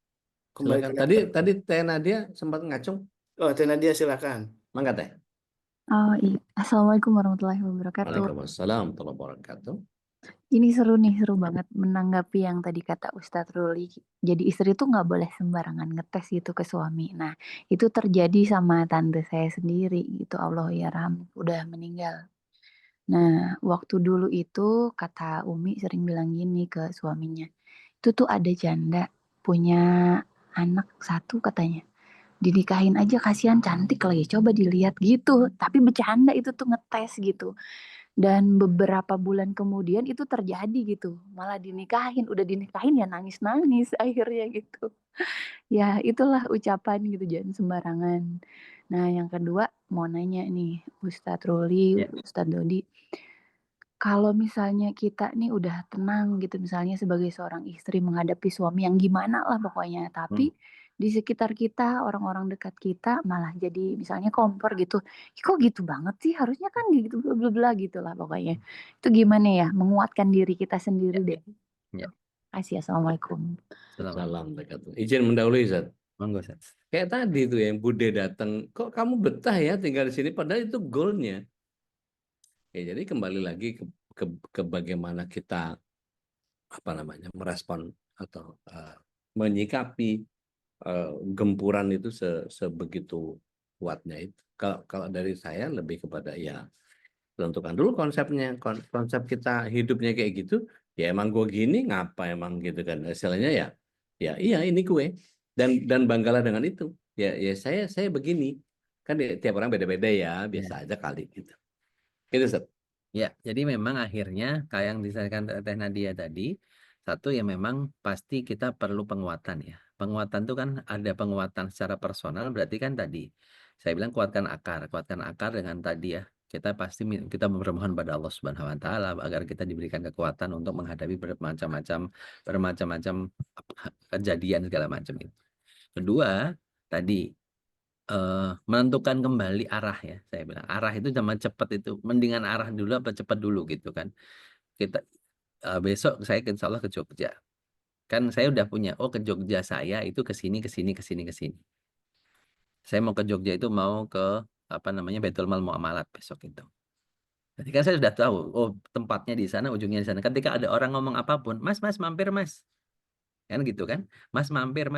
Speaker 1: Kembali
Speaker 2: Silakan.
Speaker 1: ke laptop.
Speaker 2: Tadi Teh Nadia sempat ngacung.
Speaker 1: Oh, Teh Nadia silakan.
Speaker 2: Mangga Teh.
Speaker 3: Oh iya, Assalamualaikum warahmatullahi wabarakatuh.
Speaker 2: Waalaikumsalam warahmatullahi wabarakatuh.
Speaker 3: Ini seru nih, seru banget menanggapi yang tadi kata Ustadz Ruli. Jadi istri tuh nggak boleh sembarangan ngetes gitu ke suami. Nah, itu terjadi sama tante saya sendiri gitu. Allah ya udah meninggal. Nah, waktu dulu itu kata Umi sering bilang gini ke suaminya. Itu tuh ada janda punya anak 1 katanya. Dinikahin aja kasihan cantik lagi. Coba dilihat gitu. Tapi bercanda itu tuh ngetes gitu. Dan beberapa bulan kemudian itu terjadi gitu. Malah dinikahin, udah dinikahin ya nangis-nangis akhirnya gitu. Ya itulah ucapan gitu, jangan sembarangan. Nah yang kedua mau nanya nih Ustadz Ruli,
Speaker 4: ya.
Speaker 3: Ustadz Dodi. Kalau misalnya kita nih udah tenang gitu, misalnya sebagai seorang istri menghadapi suami yang gimana lah pokoknya. Tapi di sekitar kita, orang-orang dekat kita malah jadi misalnya kompor gitu. Kok gitu banget sih? Harusnya kan gitu, bla bla bla gitu lah pokoknya. Itu gimana ya? Menguatkan diri kita sendiri deh.
Speaker 4: Ya.
Speaker 3: Kasih. Assalamualaikum.
Speaker 2: Salam dekat. Izin mendahului Zat.
Speaker 4: Monggo, Ustaz.
Speaker 2: Kayak tadi tuh yang Bude datang, kok kamu betah ya tinggal di sini, padahal itu goalnya. Ya, jadi kembali lagi ke bagaimana kita merespon atau menyikapi gempuran itu sebegitu kuatnya itu. Kalau dari saya lebih kepada ya tentukan dulu konsepnya, konsep kita hidupnya kayak gitu, ya emang gue gini ngapa emang gitu kan, hasilnya ya iya ini gue, dan banggalah dengan itu. Ya saya begini kan, tiap orang beda-beda ya, biasa aja kali gitu. Gitu Ustaz.
Speaker 4: Ya, jadi memang akhirnya kayak yang disampaikan Teh Nadia tadi, satu ya memang pasti kita perlu penguatan ya. Penguatan itu kan ada penguatan secara personal, berarti kan tadi saya bilang kuatkan akar dengan tadi ya. Kita pasti kita bermohon pada Allah Subhanahu wa taala agar kita diberikan kekuatan untuk menghadapi bermacam-macam kejadian segala macam itu. Kedua, tadi menentukan kembali arah ya, saya bilang arah itu zaman cepat itu mendingan arah dulu apa cepat dulu gitu kan. Kita besok saya insya Allah ke Jogja, kan saya udah punya ke Jogja saya itu ke sini. Saya mau ke Jogja itu mau ke Baitul Mal Muamalat besok itu. Jadi kan saya sudah tahu tempatnya di sana, ujungnya di sana. Ketika ada orang ngomong apapun, mas mampir mas, kan gitu kan, mas mampir.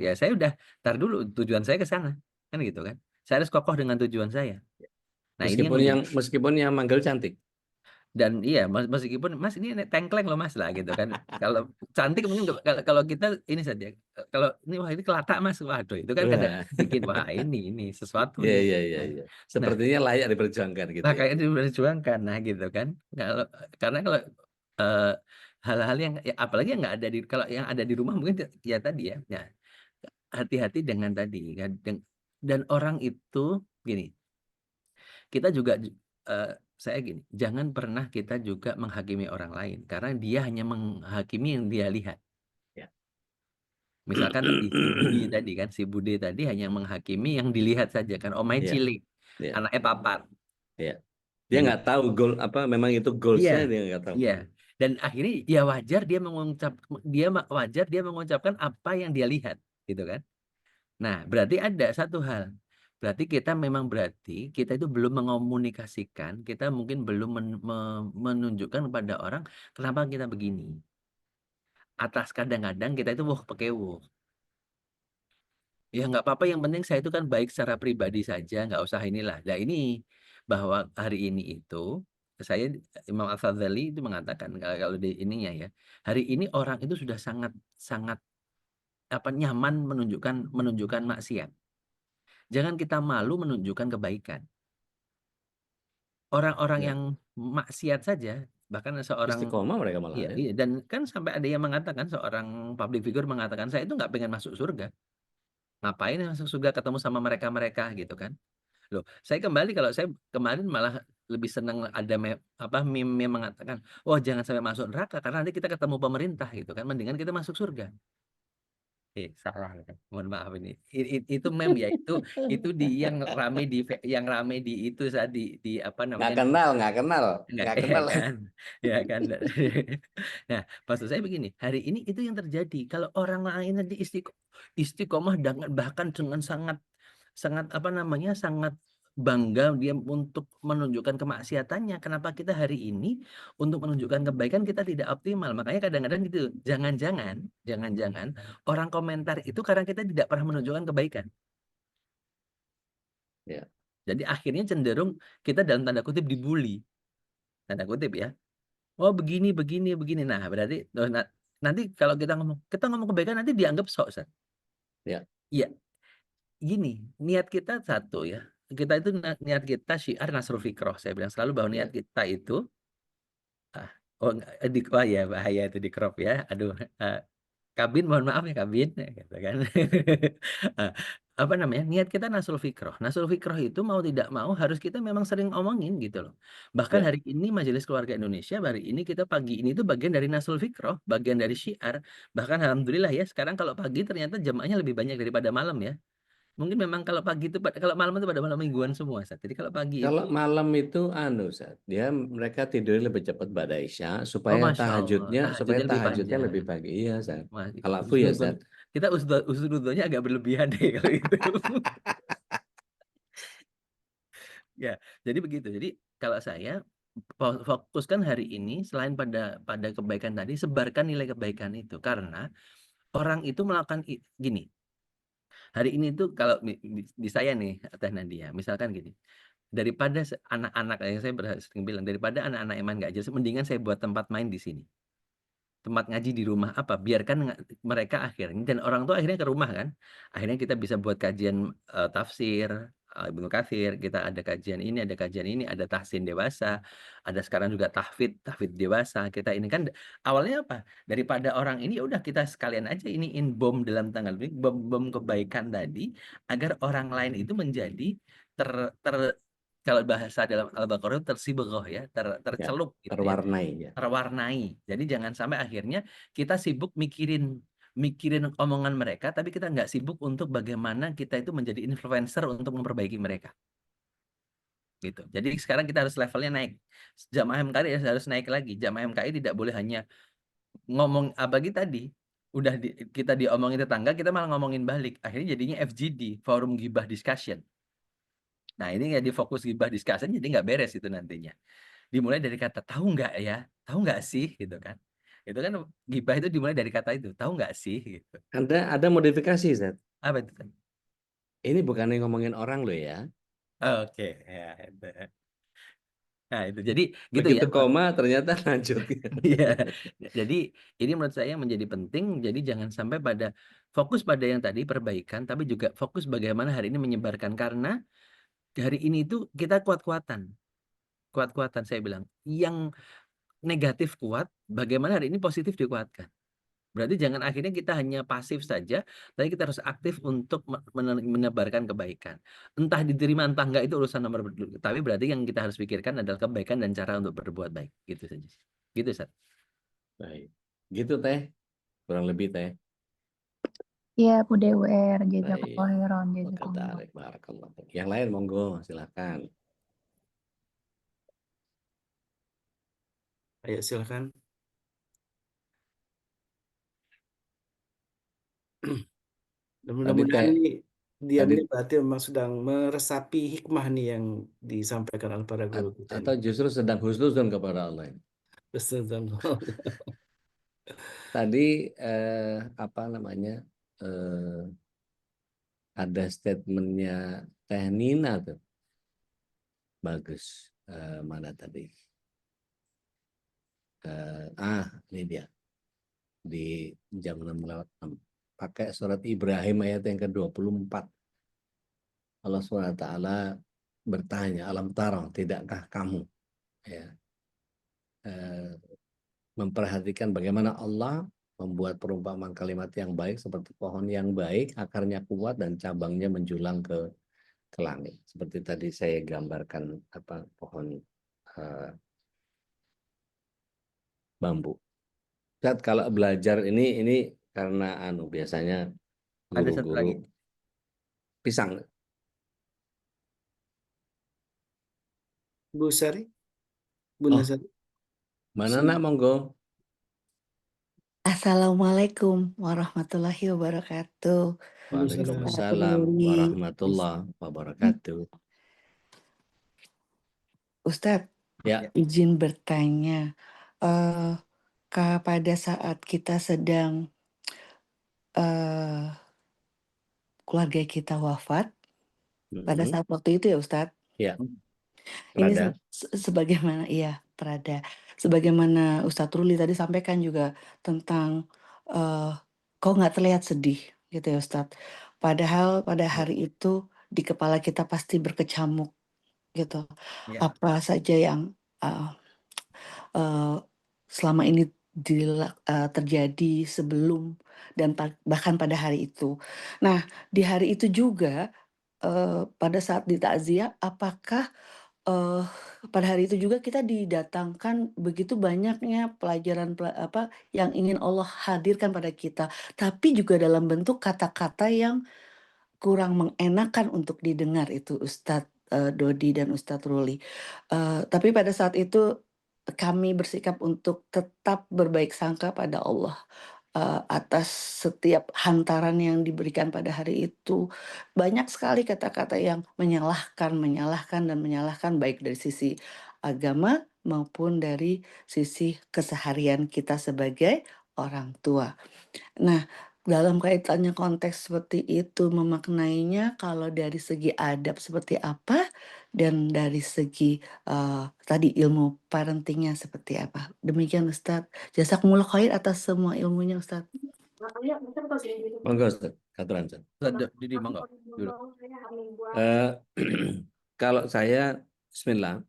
Speaker 4: Ya saya udah tar dulu, tujuan saya ke sana, kan gitu kan. Saya harus kokoh dengan tujuan saya. Nah ini
Speaker 2: Meskipun yang manggil cantik.
Speaker 4: Dan iya, meskipun Mas ini tengkleng loh Mas lah gitu kan. Kalau cantik mungkin kalau kita ini saja. Kalau ini wah ini kelata Mas, waduh itu kan kadang
Speaker 2: Wah.
Speaker 4: bikin wah ini sesuatu
Speaker 2: Iya,
Speaker 4: nih.
Speaker 2: iya, iya, iya.
Speaker 4: Nah,
Speaker 2: Sepertinya layak diperjuangkan gitu
Speaker 4: nah
Speaker 2: ya.
Speaker 4: kayaknya diperjuangkan nah gitu kan. Karena kalau hal-hal yang ya, apalagi yang nggak ada di kalau yang ada di rumah mungkin ya tadi ya. Nah, hati-hati dengan tadi kan dan orang itu gini. Kita juga saya gini, jangan pernah kita juga menghakimi orang lain karena dia hanya menghakimi yang dia lihat.
Speaker 2: Ya.
Speaker 4: Misalkan tadi si Bude tadi hanya menghakimi yang dilihat saja kan. Omai
Speaker 2: Iya,
Speaker 4: cilik,
Speaker 2: iya,
Speaker 4: anaknya papat.
Speaker 2: iya. Dia
Speaker 4: Nah,
Speaker 2: nggak tahu goal apa memang itu goalsnya,
Speaker 4: iya,
Speaker 2: dia nggak tahu.
Speaker 4: iya. Dan akhirnya ya wajar dia mengucapkan apa yang dia lihat, gitu kan. Nah, berarti ada satu hal. Berarti kita itu belum mengomunikasikan, kita mungkin belum menunjukkan kepada orang kenapa kita begini. Atas kadang-kadang kita itu pakai ya nggak apa-apa, yang penting saya itu kan baik secara pribadi saja, nggak usah inilah. Nah ini, bahwa hari ini itu, Imam Al-Ghazali itu mengatakan, kalau di ininya ya, hari ini orang itu sudah sangat nyaman menunjukkan maksiat. Jangan kita malu menunjukkan kebaikan. Orang-orang
Speaker 2: Ya.
Speaker 4: yang maksiat saja, bahkan seorang
Speaker 2: Istiqomah mereka malah ya.
Speaker 4: iya, dan kan sampai ada yang mengatakan, seorang public figure mengatakan, saya itu nggak pengen masuk surga. Ngapain masuk surga ketemu sama mereka-mereka gitu kan. Loh, kalau saya kemarin malah lebih senang ada meme yang mengatakan, "Wah, jangan sampai masuk neraka karena nanti kita ketemu pemerintah," gitu kan. Mendingan kita masuk surga. Salah kan. Mohon maaf ini. Itu meme ya, itu yang rame di itu saat di apa
Speaker 2: Nggak
Speaker 4: namanya?
Speaker 2: kenal, nggak kenal,
Speaker 4: Enggak,
Speaker 2: nggak
Speaker 4: ya
Speaker 2: kenal.
Speaker 4: kan? Ya kan. Nah, maksud saya begini, hari ini itu yang terjadi. Kalau orang lain nanti istiqomah bahkan dengan sangat sangat bangga dia untuk menunjukkan kemaksiatannya. Kenapa kita hari ini untuk menunjukkan kebaikan kita tidak optimal? Makanya kadang-kadang gitu, jangan-jangan orang komentar itu karena kita tidak pernah menunjukkan kebaikan.
Speaker 2: Ya.
Speaker 4: Jadi akhirnya cenderung kita dalam tanda kutip dibully. Tanda kutip ya. Oh begini. Nah berarti nanti kalau kita ngomong kebaikan nanti dianggap sok.
Speaker 2: Ya.
Speaker 4: Iya. Gini, niat kita satu ya. Kita itu niat kita syiar Nasrul Fikroh. Saya bilang selalu bahwa niat kita itu ya bahaya itu di crop ya. Aduh, Kabin mohon maaf ya Kabin gitu kan. Apa namanya? Niat kita Nasrul Fikroh. Nasrul Fikroh itu mau tidak mau harus kita memang sering omongin gitu loh. Bahkan hari ini Majelis Keluarga Indonesia hari ini kita pagi ini itu bagian dari Nasrul Fikroh, bagian dari syiar. Bahkan alhamdulillah ya sekarang kalau pagi ternyata jemaahnya lebih banyak daripada malam ya. Mungkin memang kalau pagi itu kalau malam itu pada malam mingguan semua. Jadi kalau pagi
Speaker 2: Kalau
Speaker 4: itu
Speaker 2: malam itu mereka tidur lebih cepat pada Isya supaya
Speaker 4: Masya Allah, tahajudnya lebih panjang.
Speaker 2: lebih pagi. Iya, Ustaz.
Speaker 4: Mas,
Speaker 2: Kalau aku ya, Ustaz.
Speaker 4: kita usududnya agak berlebihan deh kalau itu. Ya, jadi begitu. Jadi kalau saya fokuskan hari ini selain pada kebaikan tadi, sebarkan nilai kebaikan itu karena orang itu melakukan gini. Hari ini tuh kalau di saya nih, Teh Nadia, misalkan gini. Daripada anak-anak yang saya sering bilang, daripada anak-anak eman nggak jelas, mendingan saya buat tempat main di sini. Tempat ngaji di rumah biarkan mereka akhirnya, dan orang tua akhirnya ke rumah kan, akhirnya kita bisa buat kajian tafsir Ibnu Katsir, kita ada kajian ini, ada tahsin dewasa, ada sekarang juga tahfidz dewasa. Kita ini kan awalnya apa, daripada orang ini udah kita sekalian aja iniin bom dalam tanggal ini, bom kebaikan tadi, agar orang lain itu menjadi kalau bahasa dalam Al-Baqarah tersibegoh ya, tercelup gitu ya,
Speaker 2: Terwarnai ya.
Speaker 4: terwarnai. Jadi jangan sampai akhirnya kita sibuk mikirin omongan mereka, tapi kita nggak sibuk untuk bagaimana kita itu menjadi influencer untuk memperbaiki mereka. Gitu. Jadi sekarang kita harus levelnya naik. Jamaah MKI harus naik lagi. Jamaah MKI tidak boleh hanya ngomong apalagi tadi. Udah kita diomongin tetangga, kita malah ngomongin balik. Akhirnya jadinya FGD, Forum Gibah Discussion. Nah ini ya di fokus gibah discussion, jadi nggak beres itu nantinya. Dimulai dari kata tahu nggak ya, tahu nggak sih gitu kan. Itu kan gibah itu dimulai dari kata itu, tahu nggak sih gitu.
Speaker 2: Ada modifikasi, Zat.
Speaker 4: Apa itu?
Speaker 2: Ini bukan ngomongin orang loh ya.
Speaker 4: Oke, ya. Nah, itu jadi gitu ya.
Speaker 2: Begitu koma ternyata lanjut.
Speaker 4: Iya. Jadi ini menurut saya menjadi penting. Jadi jangan sampai pada fokus pada yang tadi perbaikan, tapi juga fokus bagaimana hari ini menyebarkan, karena hari ini itu kita kuat-kuatan. Kuat-kuatan saya bilang. Yang negatif kuat, bagaimana hari ini positif dikuatkan. Berarti jangan akhirnya kita hanya pasif saja, tapi kita harus aktif untuk menebarkan kebaikan. Entah diterima entah enggak itu urusan nomor berdua. Tapi berarti yang kita harus pikirkan adalah kebaikan dan cara untuk berbuat baik. Gitu saja. Gitu, Ustaz.
Speaker 2: Baik. Gitu Teh. Kurang lebih Teh.
Speaker 3: Iya, Bu DWR,
Speaker 2: Baik.
Speaker 3: jazakallah khairan,
Speaker 2: Maka
Speaker 3: jazakallah.
Speaker 2: tarik barakallah. Yang lain monggo silakan.
Speaker 1: Ayo silakan. Dan mudah-mudahan
Speaker 2: Teh,
Speaker 1: ini dia
Speaker 2: tadi
Speaker 1: ini berarti memang sedang meresapi hikmah nih yang disampaikan oleh para guru kita
Speaker 2: atau
Speaker 1: nih.
Speaker 2: justru sedang husnuzon kepada Allah. Tadi apa namanya? Ada statementnya Teh Nina tuh. Bagus. Mana tadi? Ini dia. Di jam 6:06. Pakai surat Ibrahim ayat yang ke-24. Allah SWT bertanya, alam tara, tidakkah kamu ya, memperhatikan bagaimana Allah membuat perumpamaan kalimat yang baik seperti pohon yang baik, akarnya kuat dan cabangnya menjulang ke langit. Seperti tadi saya gambarkan apa pohon bambu. Saat kalau belajar ini karena biasanya
Speaker 4: Ada satu lagi.
Speaker 2: guru-guru pisang.
Speaker 1: Bu Sari, Bunda
Speaker 2: Oh,
Speaker 1: Sari.
Speaker 2: mana nak monggo?
Speaker 5: Assalamualaikum warahmatullahi wabarakatuh.
Speaker 2: Waalaikumsalam warahmatullahi wabarakatuh.
Speaker 5: Ustadz,
Speaker 2: Ya,
Speaker 5: izin bertanya, pada saat kita sedang keluarga kita wafat, pada saat waktu itu ya Ustadz,
Speaker 2: ya.
Speaker 5: ini
Speaker 2: Prada.
Speaker 5: sebagaimana Prada, sebagaimana Ustadz Ruli tadi sampaikan juga tentang kok nggak terlihat sedih gitu ya Ustadz. Padahal pada hari itu di kepala kita pasti berkecamuk gitu.
Speaker 4: Ya.
Speaker 5: Apa saja yang selama ini terjadi sebelum dan bahkan pada hari itu. Nah, di hari itu juga pada saat di takziah, apakah pada hari itu juga kita didatangkan begitu banyaknya pelajaran yang ingin Allah hadirkan pada kita, tapi juga dalam bentuk kata-kata yang kurang mengenakan untuk didengar itu Ustadz Dodi dan Ustadz Ruli. Tapi pada saat itu kami bersikap untuk tetap berbaik sangka pada Allah atas setiap hantaran yang diberikan pada hari itu. Banyak sekali kata-kata yang menyalahkan dan menyalahkan baik dari sisi agama maupun dari sisi keseharian kita sebagai orang tua. Nah, dalam kaitannya konteks seperti itu memaknainya kalau dari segi adab seperti apa dan dari segi tadi ilmu parentingnya seperti apa. Demikian Ustadz. Jazakumullah khair atas semua ilmunya Ustadz.
Speaker 2: Monggo Ustaz, katuran Ustaz.
Speaker 4: Didi monggo dulu.
Speaker 2: Kalau saya bismillah,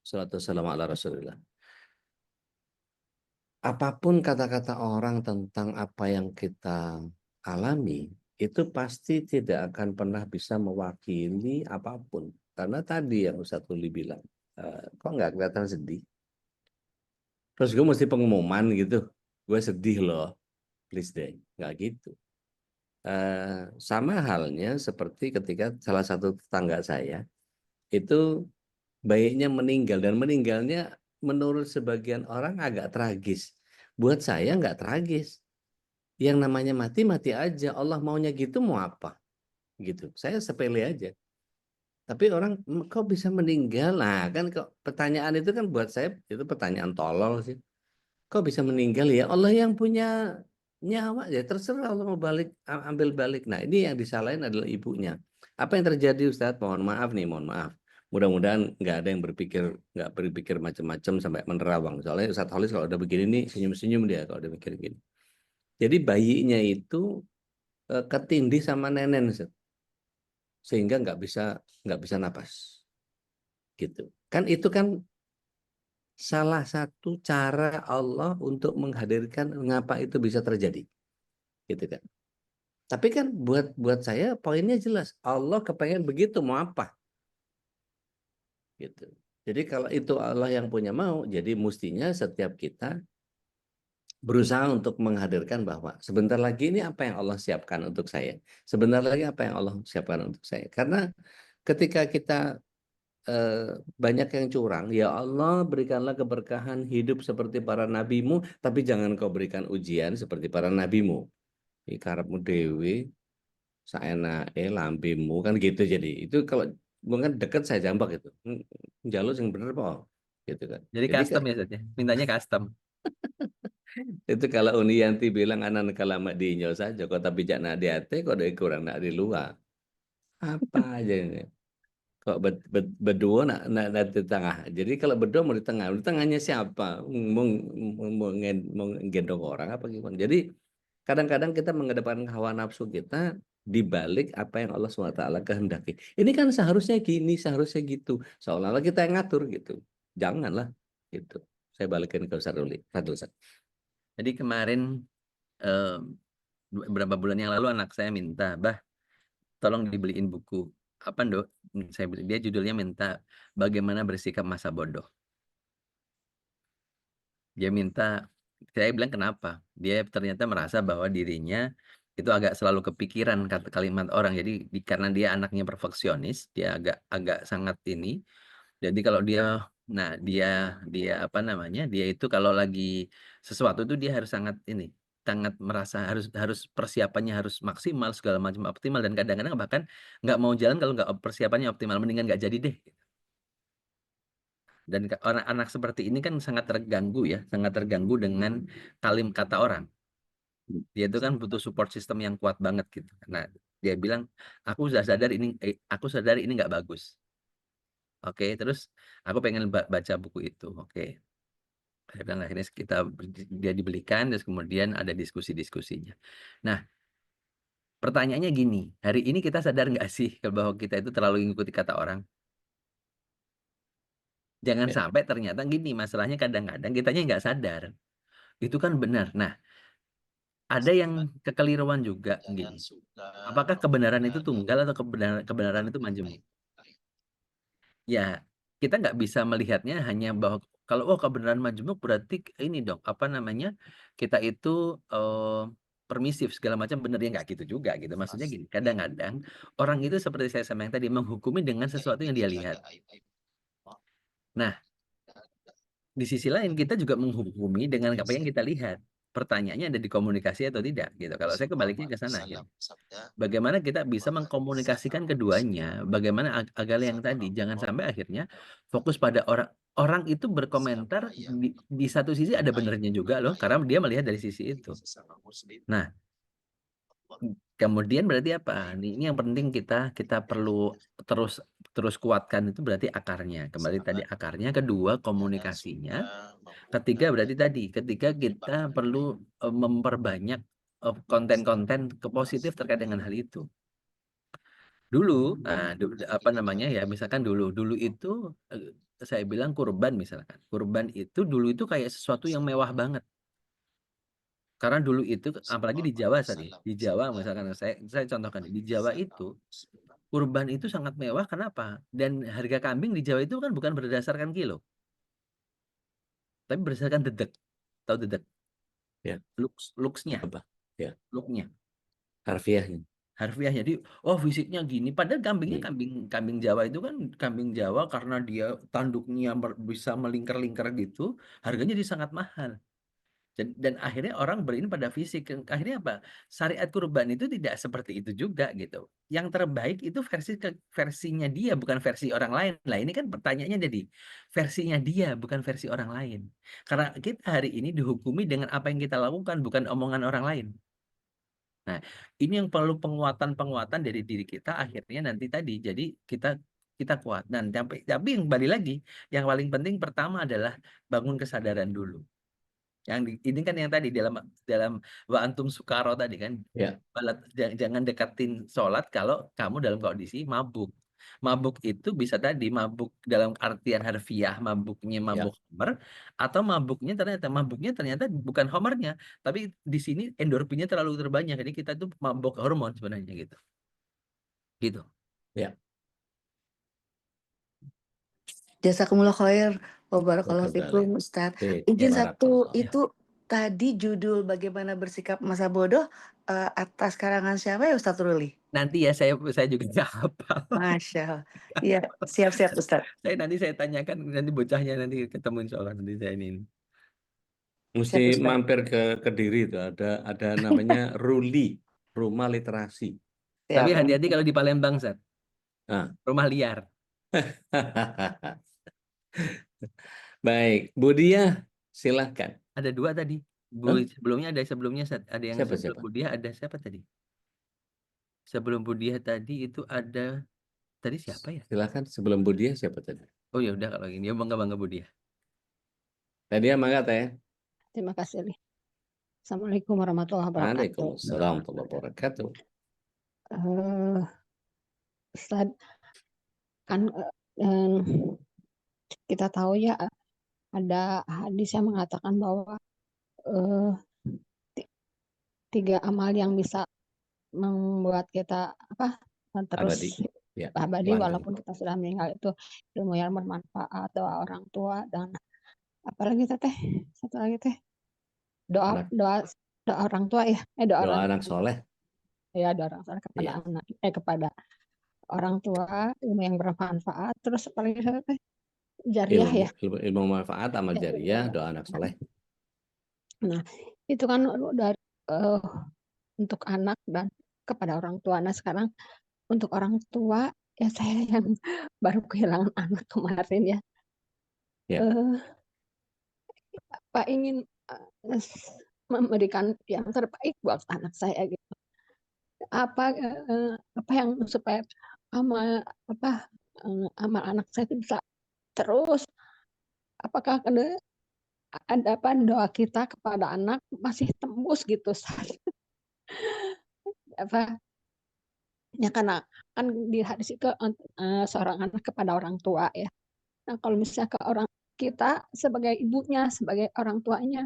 Speaker 2: sholatu wassalamu ala Rasulillah. Apapun kata-kata orang tentang apa yang kita alami, itu pasti tidak akan pernah bisa mewakili apapun. Karena tadi yang Ustaz Tuli bilang, kok nggak kelihatan sedih? Terus gue mesti pengumuman gitu, gue sedih loh, please deh, nggak gitu. Sama halnya seperti ketika salah satu tetangga saya, itu bayinya meninggal, dan meninggalnya menurut sebagian orang agak tragis. Buat saya nggak tragis. Yang namanya mati, mati aja. Allah maunya gitu, mau apa? Gitu. Saya sepele aja. Tapi orang, kok bisa meninggal? Nah, kan kok pertanyaan itu kan buat saya itu pertanyaan tolol sih. Kok bisa meninggal ya? Allah yang punya nyawa ya, terserah Allah mau balik, ambil balik. Nah, ini yang disalahin adalah ibunya. Apa yang terjadi Ustadz? Mohon maaf nih, mohon maaf. mudah-mudahan nggak ada yang berpikir macam-macam sampai menerawang. Soalnya Ustaz Holis kalau udah begini nih senyum-senyum dia kalau udah mikir gini. Jadi bayinya itu ketindih sama nenen, Ustaz. Sehingga nggak bisa napas, gitu. Kan itu kan salah satu cara Allah untuk menghadirkan mengapa itu bisa terjadi, gitu kan. Tapi kan buat saya poinnya jelas, Allah kepengen begitu, mau apa, gitu. Jadi kalau itu Allah yang punya mau, jadi mestinya setiap kita berusaha untuk menghadirkan bahwa sebentar lagi ini apa yang Allah siapkan untuk saya, sebentar lagi apa yang Allah siapkan untuk saya. Karena ketika kita banyak yang curang, ya Allah berikanlah keberkahan hidup seperti para nabimu, tapi jangan kau berikan ujian seperti para nabimu. Ikarapmu dewi, saenake lambimu, kan gitu. Jadi itu kalau mungkin dekat saya jambak itu, jalur yang bener Pak, gitu kan.
Speaker 4: Jadi custom ya, Ustaz, ya? Mintanya custom.
Speaker 2: Itu kalau Uniyanti bilang anak kalama dinyo saja, kok tapi jangan di hati, kok ada kurang nak di luar. Apa aja ini? Kok berdua nak di tengah. Jadi kalau berdua mau di tengahnya siapa? Mau gendong orang apa gimana? Jadi kadang-kadang kita mengedepankan hawa nafsu kita dibalik apa yang Allah SWT kehendaki. Ini kan seharusnya gini, seharusnya gitu. Seolah-olah kita yang ngatur gitu. Janganlah gitu. Saya balikin ke Ustaz Ruli.
Speaker 4: Jadi kemarin beberapa bulan yang lalu anak saya minta, "Bah, tolong dibeliin buku." Apa, Dok? Saya beli, dia judulnya minta Bagaimana Bersikap Masa Bodoh. Dia minta, saya bilang kenapa? Dia ternyata merasa bahwa dirinya itu agak selalu kepikiran kalimat orang. Jadi karena dia anaknya perfeksionis, dia agak sangat ini. Jadi kalau dia apa namanya? Dia itu kalau lagi sesuatu itu dia harus sangat merasa harus persiapannya harus maksimal, segala macam optimal, dan kadang-kadang bahkan nggak mau jalan kalau nggak persiapannya optimal, mendingan nggak jadi deh. Dan anak-anak seperti ini kan sangat terganggu ya, sangat terganggu dengan kata orang. Dia itu kan butuh support system yang kuat banget gitu. Nah, dia bilang, aku sadar ini nggak bagus. Oke, terus aku pengen baca buku itu. Oke. Saya bilang akhirnya dia dibelikan, terus kemudian ada diskusi-diskusinya. Nah, pertanyaannya gini, hari ini kita sadar nggak sih bahwa kita itu terlalu mengikuti kata orang? Jangan sampai ternyata gini, masalahnya kadang-kadang kitanya nggak sadar. Itu kan benar. Nah, ada yang kekeliruan juga gini. Apakah kebenaran itu tunggal atau kebenaran itu majemuk? Ya, kita nggak bisa melihatnya hanya bahwa kalau kebenaran majemuk berarti ini dong, apa namanya, kita itu permisif segala macam, bener ya, nggak gitu juga gitu. Maksudnya gini, kadang-kadang orang itu seperti saya sampaikan tadi menghukumi dengan sesuatu yang dia lihat. Nah, di sisi lain kita juga menghukumi dengan apa yang kita lihat. Pertanyaannya ada di komunikasi atau tidak gitu. Kalau saya kebaliknya ke sana gitu. Bagaimana kita bisa mengkomunikasikan keduanya, bagaimana agar yang tadi jangan sampai akhirnya fokus pada orang itu berkomentar di satu sisi ada benernya juga loh, karena dia melihat dari sisi itu. Nah, kemudian berarti apa? Ini yang penting kita perlu terus kuatkan, itu berarti akarnya. Kembali tadi akarnya, kedua komunikasinya, ketiga berarti tadi ketika kita perlu memperbanyak konten-konten positif terkait dengan hal itu. Dulu, apa namanya ya, misalkan dulu itu saya bilang kurban misalkan. Kurban itu dulu itu kayak sesuatu yang mewah banget. Karena dulu itu apalagi di Jawa tadi, di Jawa misalkan saya contohkan di Jawa itu kurban itu sangat mewah. Kenapa? Dan harga kambing di Jawa itu kan bukan berdasarkan kilo, tapi berdasarkan dedek. Tahu dedek?
Speaker 2: Ya.
Speaker 4: Looks-nya.
Speaker 2: Apa? Ya.
Speaker 4: Look-nya.
Speaker 2: Harfiahnya.
Speaker 4: Jadi fisiknya gini, padahal kambingnya kambing Jawa itu kan kambing Jawa karena dia tanduknya bisa melingkar-lingkar gitu, harganya jadi sangat mahal. Dan akhirnya orang berini pada fisik. Akhirnya apa? Syariat kurban itu tidak seperti itu juga gitu. Yang terbaik itu versinya dia, bukan versi orang lain. Lah ini kan pertanyaannya jadi versinya dia, bukan versi orang lain. Karena kita hari ini dihukumi dengan apa yang kita lakukan, bukan omongan orang lain. Nah, ini yang perlu penguatan dari diri kita akhirnya nanti tadi. Jadi kita kita kuat. Dan tapi yang balik lagi, yang paling penting pertama adalah bangun kesadaran dulu. Ini kan yang tadi dalam wa antum sukaro tadi kan,
Speaker 2: Ya.
Speaker 4: jangan deketin sholat kalau kamu dalam kondisi mabuk. Mabuk itu bisa tadi mabuk dalam artian harfiah, mabuknya mabuk homer, atau mabuknya ternyata bukan homernya, tapi di sini endorfinnya terlalu terbanyak, jadi kita tuh mabuk hormon sebenarnya gitu.
Speaker 2: Ya.
Speaker 5: Jazakumullah khair wa barakallahu fikum Ustaz. Izin satu itu tadi judul bagaimana bersikap masa bodoh atas karangan siapa ya Ustaz Ruli?
Speaker 4: Nanti ya saya juga nggak hafal.
Speaker 5: Masya Allah. Iya, siap-siap Ustaz.
Speaker 4: Nanti saya tanyakan, nanti bocahnya nanti ketemu insya Allah nanti saya ini.
Speaker 2: Mesti mampir ke Kediri itu ada namanya Ruli, rumah literasi.
Speaker 4: Tapi hati-hati kalau di Palembang, Sat. Rumah liar.
Speaker 2: Baik, Bu Dia, silahkan.
Speaker 4: Ada 2 tadi. Sebelumnya Sat. Ada yang sebelum Bu Dia, ada siapa tadi? Sebelum Bu Dia tadi itu ada tadi siapa ya?
Speaker 2: Silahkan sebelum Bu Dia siapa tadi?
Speaker 4: Oh ya udah kalau gini, ya bangga Bu Dia.
Speaker 2: Tadi ya mangga teh.
Speaker 6: Terima kasih. Assalamualaikum warahmatullahi wabarakatuh.
Speaker 2: Waalaikumsalam warahmatullahi wabarakatuh.
Speaker 6: Ustaz, kan kita tahu ya ada hadis yang mengatakan bahwa 3 amal yang bisa membuat kita terus abadi walaupun kita sudah meninggal, itu ilmu yang bermanfaat, doa orang tua, dan apalagi teh satu lagi teh doa orang tua ya,
Speaker 2: doa anak soleh.
Speaker 6: Ya, doa orang soleh kepada anak, kepada orang tua, ilmu yang bermanfaat, terus apalagi teh jariah
Speaker 2: ilmu manfaat, amal jariah, doa anak soleh.
Speaker 6: Nah, itu kan dari untuk anak dan kepada orang tua. Nah, sekarang untuk orang tua ya, saya yang baru kehilangan anak kemarin ya. Pak ingin memberikan yang terbaik buat anak saya gitu. Apa yang supaya amal anak saya itu bisa terus, apakah ada doa kita kepada anak masih tembus gitu ya, karena kan di hadis itu seorang anak kepada orang tua ya. Nah, kalau misalnya ke orang kita sebagai ibunya, sebagai orang tuanya,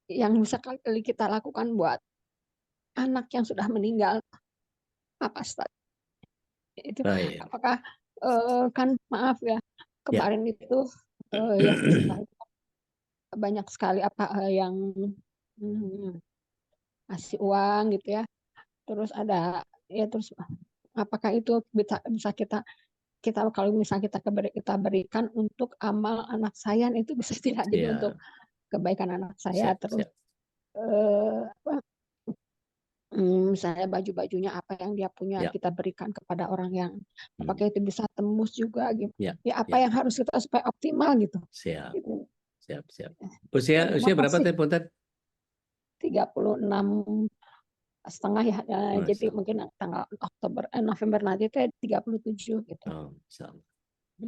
Speaker 6: yang bisa kali kita lakukan buat anak yang sudah meninggal apa, Ustaz? Itu apakah kan maaf ya, kemarin itu ya banyak sekali yang ngasih uang gitu ya, terus ada ya, terus apakah itu bisa kita kalau misalnya kita berikan untuk amal anak saya, itu bisa tidak jadi untuk kebaikan anak saya. Terus misalnya baju-bajunya apa yang dia punya kita berikan kepada orang yang apakah itu bisa tembus juga gitu. Apa yang harus kita supaya optimal gitu.
Speaker 2: Siap. Usia berapa teh Punten?
Speaker 6: 36,5 ya. Jadi mungkin tanggal November nanti itu 37 gitu.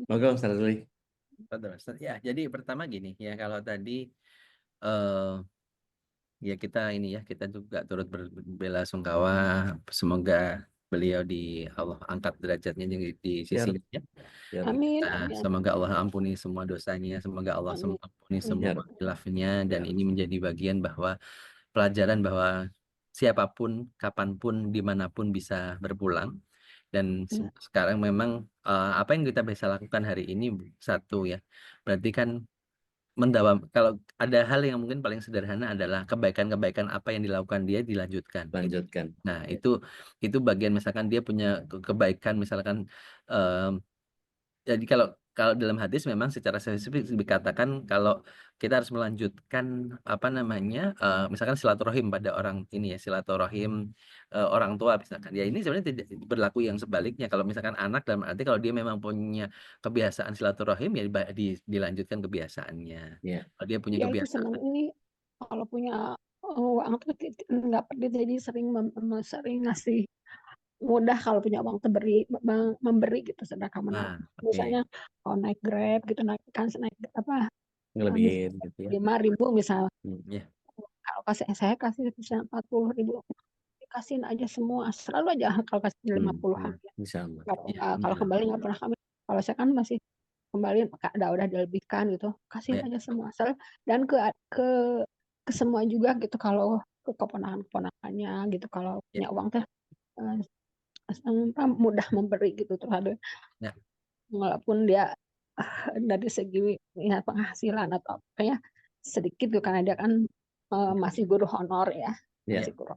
Speaker 2: Monggo Ustaz Ruli.
Speaker 4: Ya, jadi pertama gini ya, kalau tadi ya kita juga turut berbela-sungkawa, semoga beliau Allah angkat derajatnya di sisinya.
Speaker 6: Amin.
Speaker 4: Semoga Allah ampuni semua dosanya, semoga Allah ampuni semua khilafnya, dan ini menjadi bagian bahwa pelajaran bahwa siapapun, kapanpun, dimanapun bisa berpulang. Dan sekarang memang apa yang kita bisa lakukan hari ini satu ya, berarti kan kalau ada hal yang mungkin paling sederhana adalah kebaikan-kebaikan apa yang dilakukan dia dilanjutkan. Nah, itu bagian, misalkan dia punya kebaikan, misalkan jadi kalau dalam hadis memang secara spesifik dikatakan kalau kita harus melanjutkan misalkan silaturahim pada orang ini ya, silaturahim orang tua misalkan. Ya ini sebenarnya tidak berlaku yang sebaliknya. Kalau misalkan anak, dalam arti kalau dia memang punya kebiasaan silaturahim ya dilanjutkan kebiasaannya. Kalau dia punya kebiasaan.
Speaker 6: Senang ini kalau punya uang tuh nggak perlu, jadi sering ngasih mudah kalau punya uang tuh memberi gitu sedekah
Speaker 4: Ah, oke.
Speaker 6: misalnya kalau naik Grab gitu naik apa
Speaker 2: Ngelebihin gitu ya.
Speaker 6: 5.000 misalnya
Speaker 4: Ya.
Speaker 6: kalau saya kasih misalnya 40.000 dikasihin aja semua selalu aja kalau kasih 50-an ya.
Speaker 2: Insyaallah.
Speaker 6: Kalau kembali nggak pernah kami kalau saya kan masih kembali udah dilebihkan gitu kasihin aja semua asal dan ke semua juga gitu kalau ke keponakan-keponakannya gitu kalau punya uang teh mudah memberi gitu terhadap
Speaker 4: Ya.
Speaker 6: walaupun dia dari segi ya, penghasilan atau apa ya sedikit tuh karena dia kan masih guru honor ya
Speaker 2: Ya.
Speaker 6: masih guru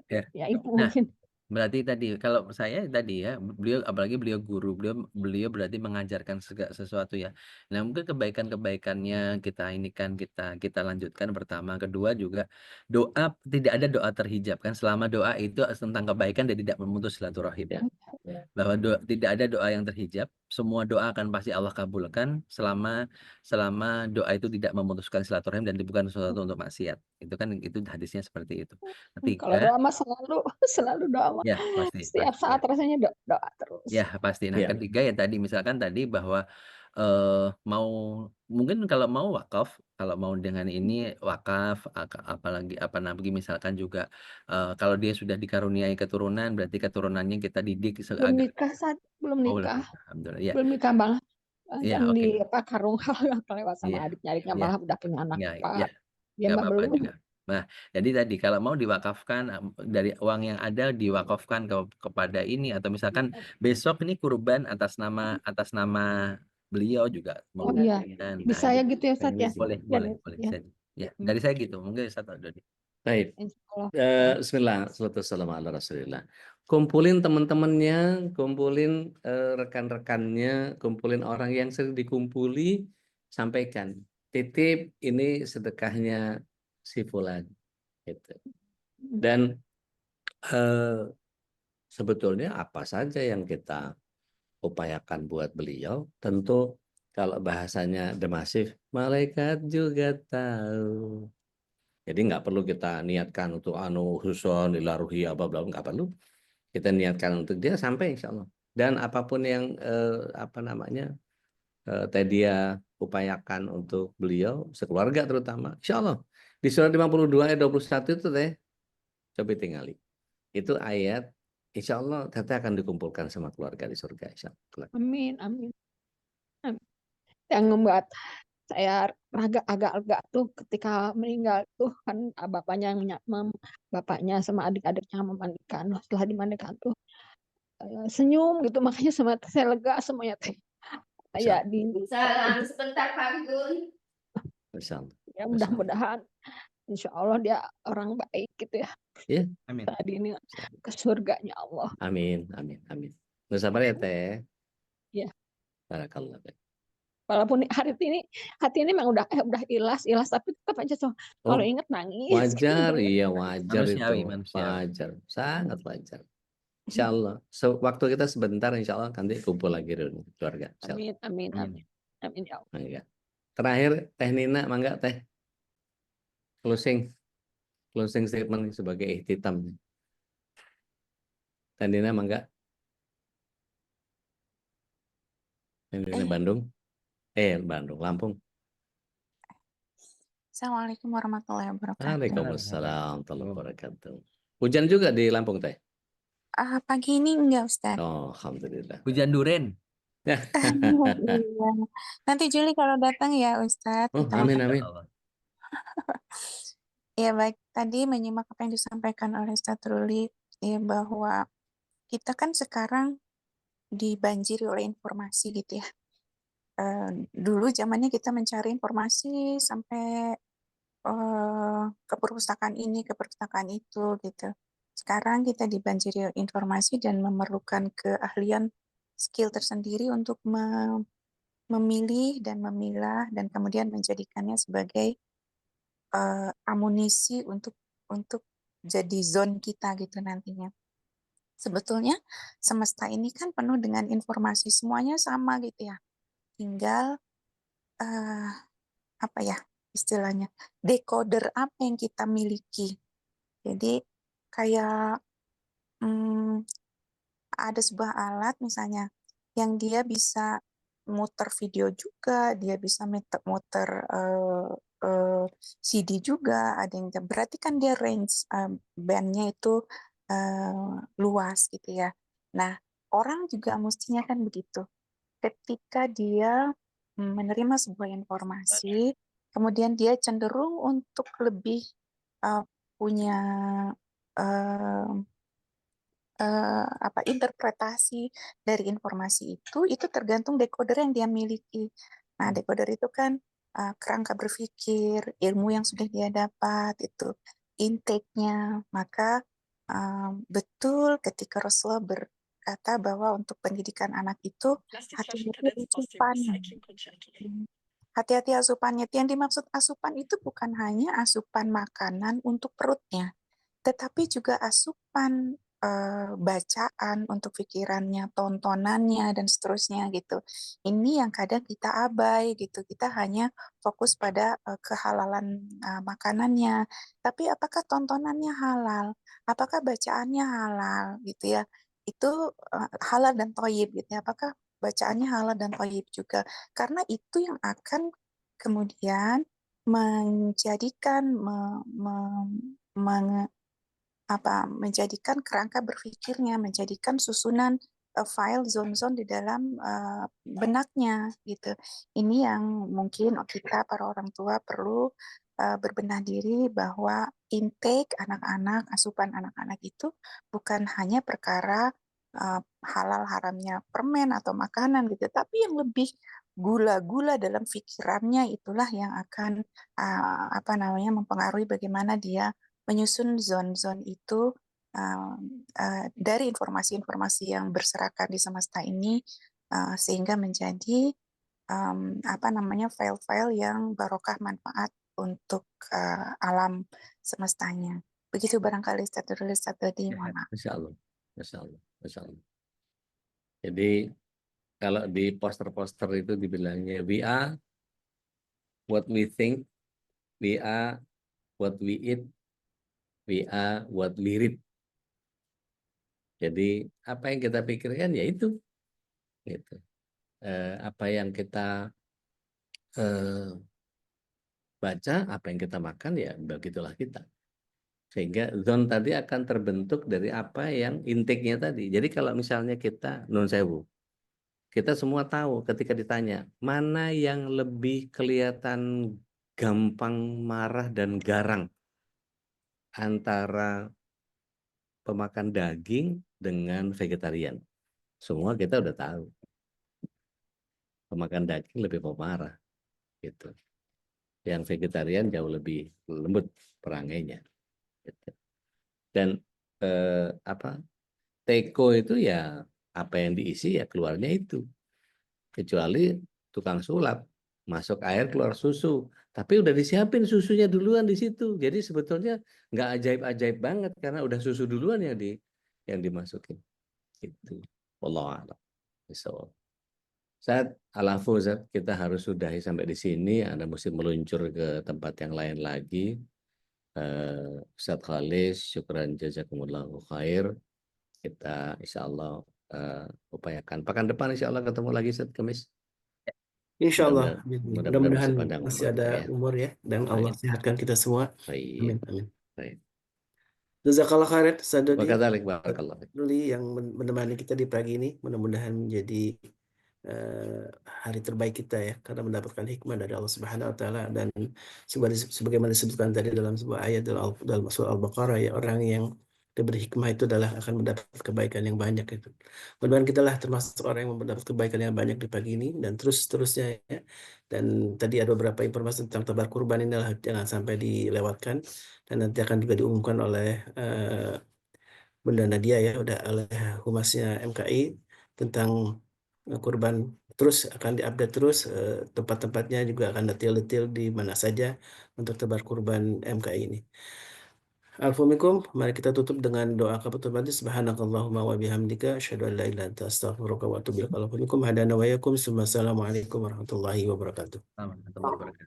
Speaker 4: Ya.
Speaker 6: ya itu
Speaker 4: Nah,
Speaker 6: mungkin
Speaker 4: berarti tadi kalau saya tadi ya beliau apalagi beliau guru beliau berarti mengajarkan sesuatu ya. Nah mungkin kebaikan-kebaikannya kita ini kan kita lanjutkan pertama, kedua juga doa tidak ada doa terhijab kan selama doa itu tentang kebaikan dan tidak memutus silaturahim.
Speaker 2: Ya.
Speaker 4: Bahwa tidak ada doa yang terhijab, semua doa akan pasti Allah kabulkan selama doa itu tidak memutuskan silaturahim dan bukan sesuatu untuk maksiat. Itu kan itu hadisnya seperti itu.
Speaker 6: kalau
Speaker 4: Ketiga,
Speaker 6: doa mah selalu doa mah
Speaker 4: ya pasti
Speaker 6: setiap saat rasanya doa terus
Speaker 4: ya pasti. Nah
Speaker 2: Ya.
Speaker 4: ketiga ya tadi misalkan tadi bahwa mau mungkin kalau mau wakaf, kalau mau dengan ini wakaf, apalagi apa namanya misalkan juga kalau dia sudah dikaruniai keturunan, berarti keturunannya kita didik
Speaker 6: belum
Speaker 4: agar
Speaker 6: nikah saat belum
Speaker 4: belum
Speaker 6: nikah
Speaker 4: nikah. Alhamdulillah ya.
Speaker 6: belum nikah malah
Speaker 4: Ya
Speaker 6: yang
Speaker 4: oke.
Speaker 6: di apa karung hal kelewat sama
Speaker 4: Iya.
Speaker 6: adiknya
Speaker 4: Ya.
Speaker 6: malah udah punya anak
Speaker 4: Ya, ya.
Speaker 6: 4 dia
Speaker 4: Nggak
Speaker 6: mah
Speaker 4: apa-apa
Speaker 6: belum
Speaker 4: juga. Nah, jadi tadi kalau mau diwakafkan dari uang yang ada diwakafkan kepada ini atau misalkan besok ini kurban atas nama beliau juga
Speaker 6: oh iya
Speaker 4: memungkinkan. Nah,
Speaker 6: bisa
Speaker 4: ini
Speaker 6: ya gitu ya Sat ya
Speaker 4: boleh
Speaker 6: dan ya
Speaker 4: bisa. Ya, dari saya gitu. Mungkin satu Dodi.
Speaker 2: Baik.
Speaker 6: insya Allah
Speaker 2: Bismillah, wassalamu ala rasulillah. Kumpulin teman-temannya, kumpulin rekan-rekannya, kumpulin orang yang sering dikumpuli, sampaikan. Titip ini sedekahnya si fulan. Gitu. Dan sebetulnya apa saja yang kita upayakan buat beliau, tentu kalau bahasanya demasif, malaikat juga tahu. Jadi nggak perlu kita niatkan untuk huson, ilaruhi, apa bla nggak perlu. Kita niatkan untuk dia sampai insya Allah. Dan apapun yang teh dia upayakan untuk beliau sekeluarga terutama, insya Allah di surat 52 ayat 21 itu teh coba tinggali. Itu ayat insya Allah teteh akan dikumpulkan sama keluarga di surga insya Allah.
Speaker 6: amin amin yang membuat saya agak tuh ketika meninggal tuh kan bapaknya bapaknya sama adik-adiknya memandikan setelah dimandikan tuh senyum gitu makanya sama saya lega semuanya teh
Speaker 2: Insya
Speaker 6: kayak di
Speaker 7: Salam sebentar Pak Gun.
Speaker 2: Allah.
Speaker 6: ya mudah-mudahan insya Allah dia orang baik gitu ya
Speaker 2: Ya.
Speaker 4: Amin.
Speaker 6: tadi ini ke surganya Allah
Speaker 2: Amin, amin, amin. Nggak sabar ya teh.
Speaker 6: ya
Speaker 2: Barakallah.
Speaker 6: walaupun hati ini memang udah ilas tapi tetap aja kalau inget nangis
Speaker 2: Wajar,
Speaker 6: gitu.
Speaker 2: iya wajar
Speaker 4: Manusiawi,
Speaker 2: itu.
Speaker 4: manusiawi.
Speaker 2: Wajar, sangat wajar. Insya Allah. Waktu kita sebentar, insya Allah nanti kumpul lagi dulu keluarga. Insya Allah.
Speaker 6: Amin amin amin ya Allah.
Speaker 2: Mangga. Terakhir, Teh Nina, mangga Teh. Closing statement sebagai ihtitam. Teh Nina, mangga. Teh Nina Bandung. Bandung, Lampung.
Speaker 7: Assalamualaikum warahmatullahi wabarakatuh.
Speaker 2: Waalaikumsalam warahmatullahi wabarakatuh. Hujan juga di Lampung, Teh?
Speaker 7: Pagi ini enggak, Ustaz.
Speaker 2: Oh, alhamdulillah.
Speaker 4: Hujan duren.
Speaker 7: Iya. Nanti Juli kalau datang ya, Ustaz.
Speaker 2: Oh,
Speaker 7: Kita
Speaker 2: amin,
Speaker 7: makan.
Speaker 2: amin.
Speaker 7: Ya baik, tadi menyimak apa yang disampaikan oleh Ustaz Ruli, ya bahwa kita kan sekarang dibanjiri oleh informasi gitu ya. Dulu zamannya kita mencari informasi sampai ke perpustakaan ini, ke perpustakaan itu gitu. Sekarang kita dibanjiri informasi dan memerlukan keahlian skill tersendiri untuk memilih dan memilah dan kemudian menjadikannya sebagai amunisi untuk jadi zone kita gitu nantinya. Sebetulnya semesta ini kan penuh dengan informasi, semuanya sama gitu ya. Tinggal apa ya istilahnya, decoder apa yang kita miliki. Jadi kayak ada sebuah alat misalnya yang dia bisa muter video juga, dia bisa muter CD juga, ada yang berarti kan dia range bandnya itu luas gitu ya. Nah, orang juga mestinya kan begitu. Ketika dia menerima sebuah informasi, kemudian dia cenderung untuk lebih punya interpretasi dari informasi itu tergantung decoder yang dia miliki. Nah, decoder itu kan kerangka berpikir, ilmu yang sudah dia dapat, itu intake-nya. Maka betul ketika Rasulullah berkata bahwa untuk pendidikan anak itu hati-hati asupan. Hati-hati asupannya. Yang dimaksud asupan itu bukan hanya asupan makanan untuk perutnya, tetapi juga asupan bacaan untuk pikirannya, tontonannya, dan seterusnya gitu. Ini yang kadang kita abai gitu. Kita hanya fokus pada kehalalan makanannya. Tapi apakah tontonannya halal? Apakah bacaannya halal gitu ya? Itu halal dan thayyib gitu ya. Apakah bacaannya halal dan thayyib juga? Karena itu yang akan kemudian menjadikan menjadikan kerangka berpikirnya, menjadikan susunan file zone-zone di dalam benaknya gitu. Ini yang mungkin kita para orang tua perlu berbenah diri bahwa intake anak-anak, asupan anak-anak itu bukan hanya perkara halal haramnya permen atau makanan gitu, tapi yang lebih gula-gula dalam pikirannya itulah yang akan mempengaruhi bagaimana dia menyusun zone-zone itu dari informasi-informasi yang berserakan di semesta ini sehingga menjadi file-file yang barokah manfaat untuk alam semestanya. Begitu barangkali Ustaz tadi, mohon maaf.
Speaker 2: Masya Allah, Masya Allah, Masya Allah. Jadi kalau di poster-poster itu dibilangnya we are what we think, we are what we eat, we are what we read. Jadi apa yang kita pikirkan ya itu, gitu. Apa yang kita baca, apa yang kita makan ya begitulah kita. Sehingga zone tadi akan terbentuk dari apa yang intake-nya tadi. Jadi kalau misalnya kita non sewu, kita semua tahu ketika ditanya mana yang lebih kelihatan gampang marah dan garang antara pemakan daging dengan vegetarian. Semua kita udah tahu. Pemakan daging lebih pemarah gitu. Yang vegetarian jauh lebih lembut perangainya. Gitu. Dan teko itu ya apa yang diisi ya keluarnya itu. Kecuali tukang sulap, masuk air keluar susu. Tapi udah disiapin susunya duluan di situ. Jadi sebetulnya nggak ajaib-ajaib banget karena udah susu duluan yang dimasukin. Itu. Wallahu a'lam. Saat alafu kita harus sudahi sampai di sini. Anda mesti meluncur ke tempat yang lain lagi. Ustaz Khalis, syukran jazakumullahu khair. Kita insya Allah upayakan. Pekan depan insya Allah ketemu lagi Ustaz Kamis.
Speaker 1: Insya Allah.
Speaker 2: Mudah-mudahan
Speaker 1: masih ada umur ya. Dan Allah sehatkan kita semua. Amin. Amin.
Speaker 2: Baik.
Speaker 1: Jazakallah khairan Sadodi.
Speaker 2: Wakadzalik barakallah.
Speaker 1: Yang menemani kita di pagi ini. Mudah-mudahan menjadi hari terbaik kita ya, karena mendapatkan hikmah dari Allah Subhanahu Wa Taala. Dan sebagaimana disebutkan tadi dalam sebuah ayat dalam surah Al-Baqarah ya, orang yang diberi hikmah itu akan mendapat kebaikan yang banyak itu. Mudah-mudahan kita lah termasuk orang yang mendapat kebaikan yang banyak di pagi ini dan terusnya ya. Dan tadi ada beberapa informasi tentang tebar kurban ini jangan sampai dilewatkan, dan nanti akan juga diumumkan oleh Bunda Nadia ya, udah oleh humasnya MKI tentang kurban. Terus akan diupdate terus tempat-tempatnya juga akan detail-detail di mana saja untuk tebar kurban MKI ini. Alfumikum, mari kita tutup dengan doa kafatul majlis. Subhanakallahumma wa bihamdika asyhadu an la ilaha illa anta astaghfiruka wa atubu ilaik. Alfumikum hadana wa yakum. Assalamualaikum warahmatullahi wabarakatuh.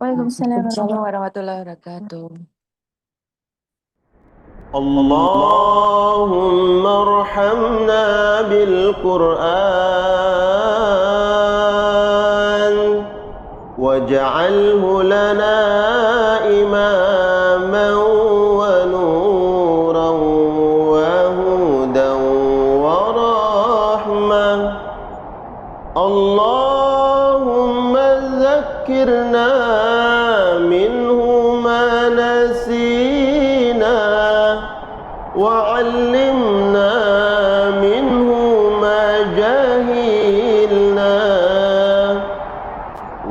Speaker 3: Waalaikumsalam warahmatullahi wabarakatuh.
Speaker 8: اللهم ارحمنا بالقرآن واجعله لنا إماما ونورا وهدى ورحمة. اللهم ذكرنا منه ما نسينا وعلمنا منه ما جهلنا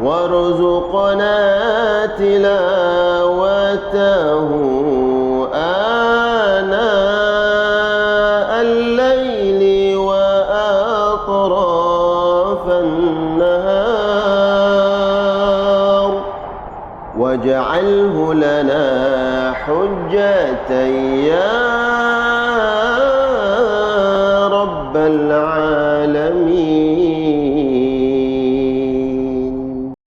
Speaker 8: وارزقنا تلاوته آناء الليل وأطراف النهار واجعله لنا حجة يا رب العالمين.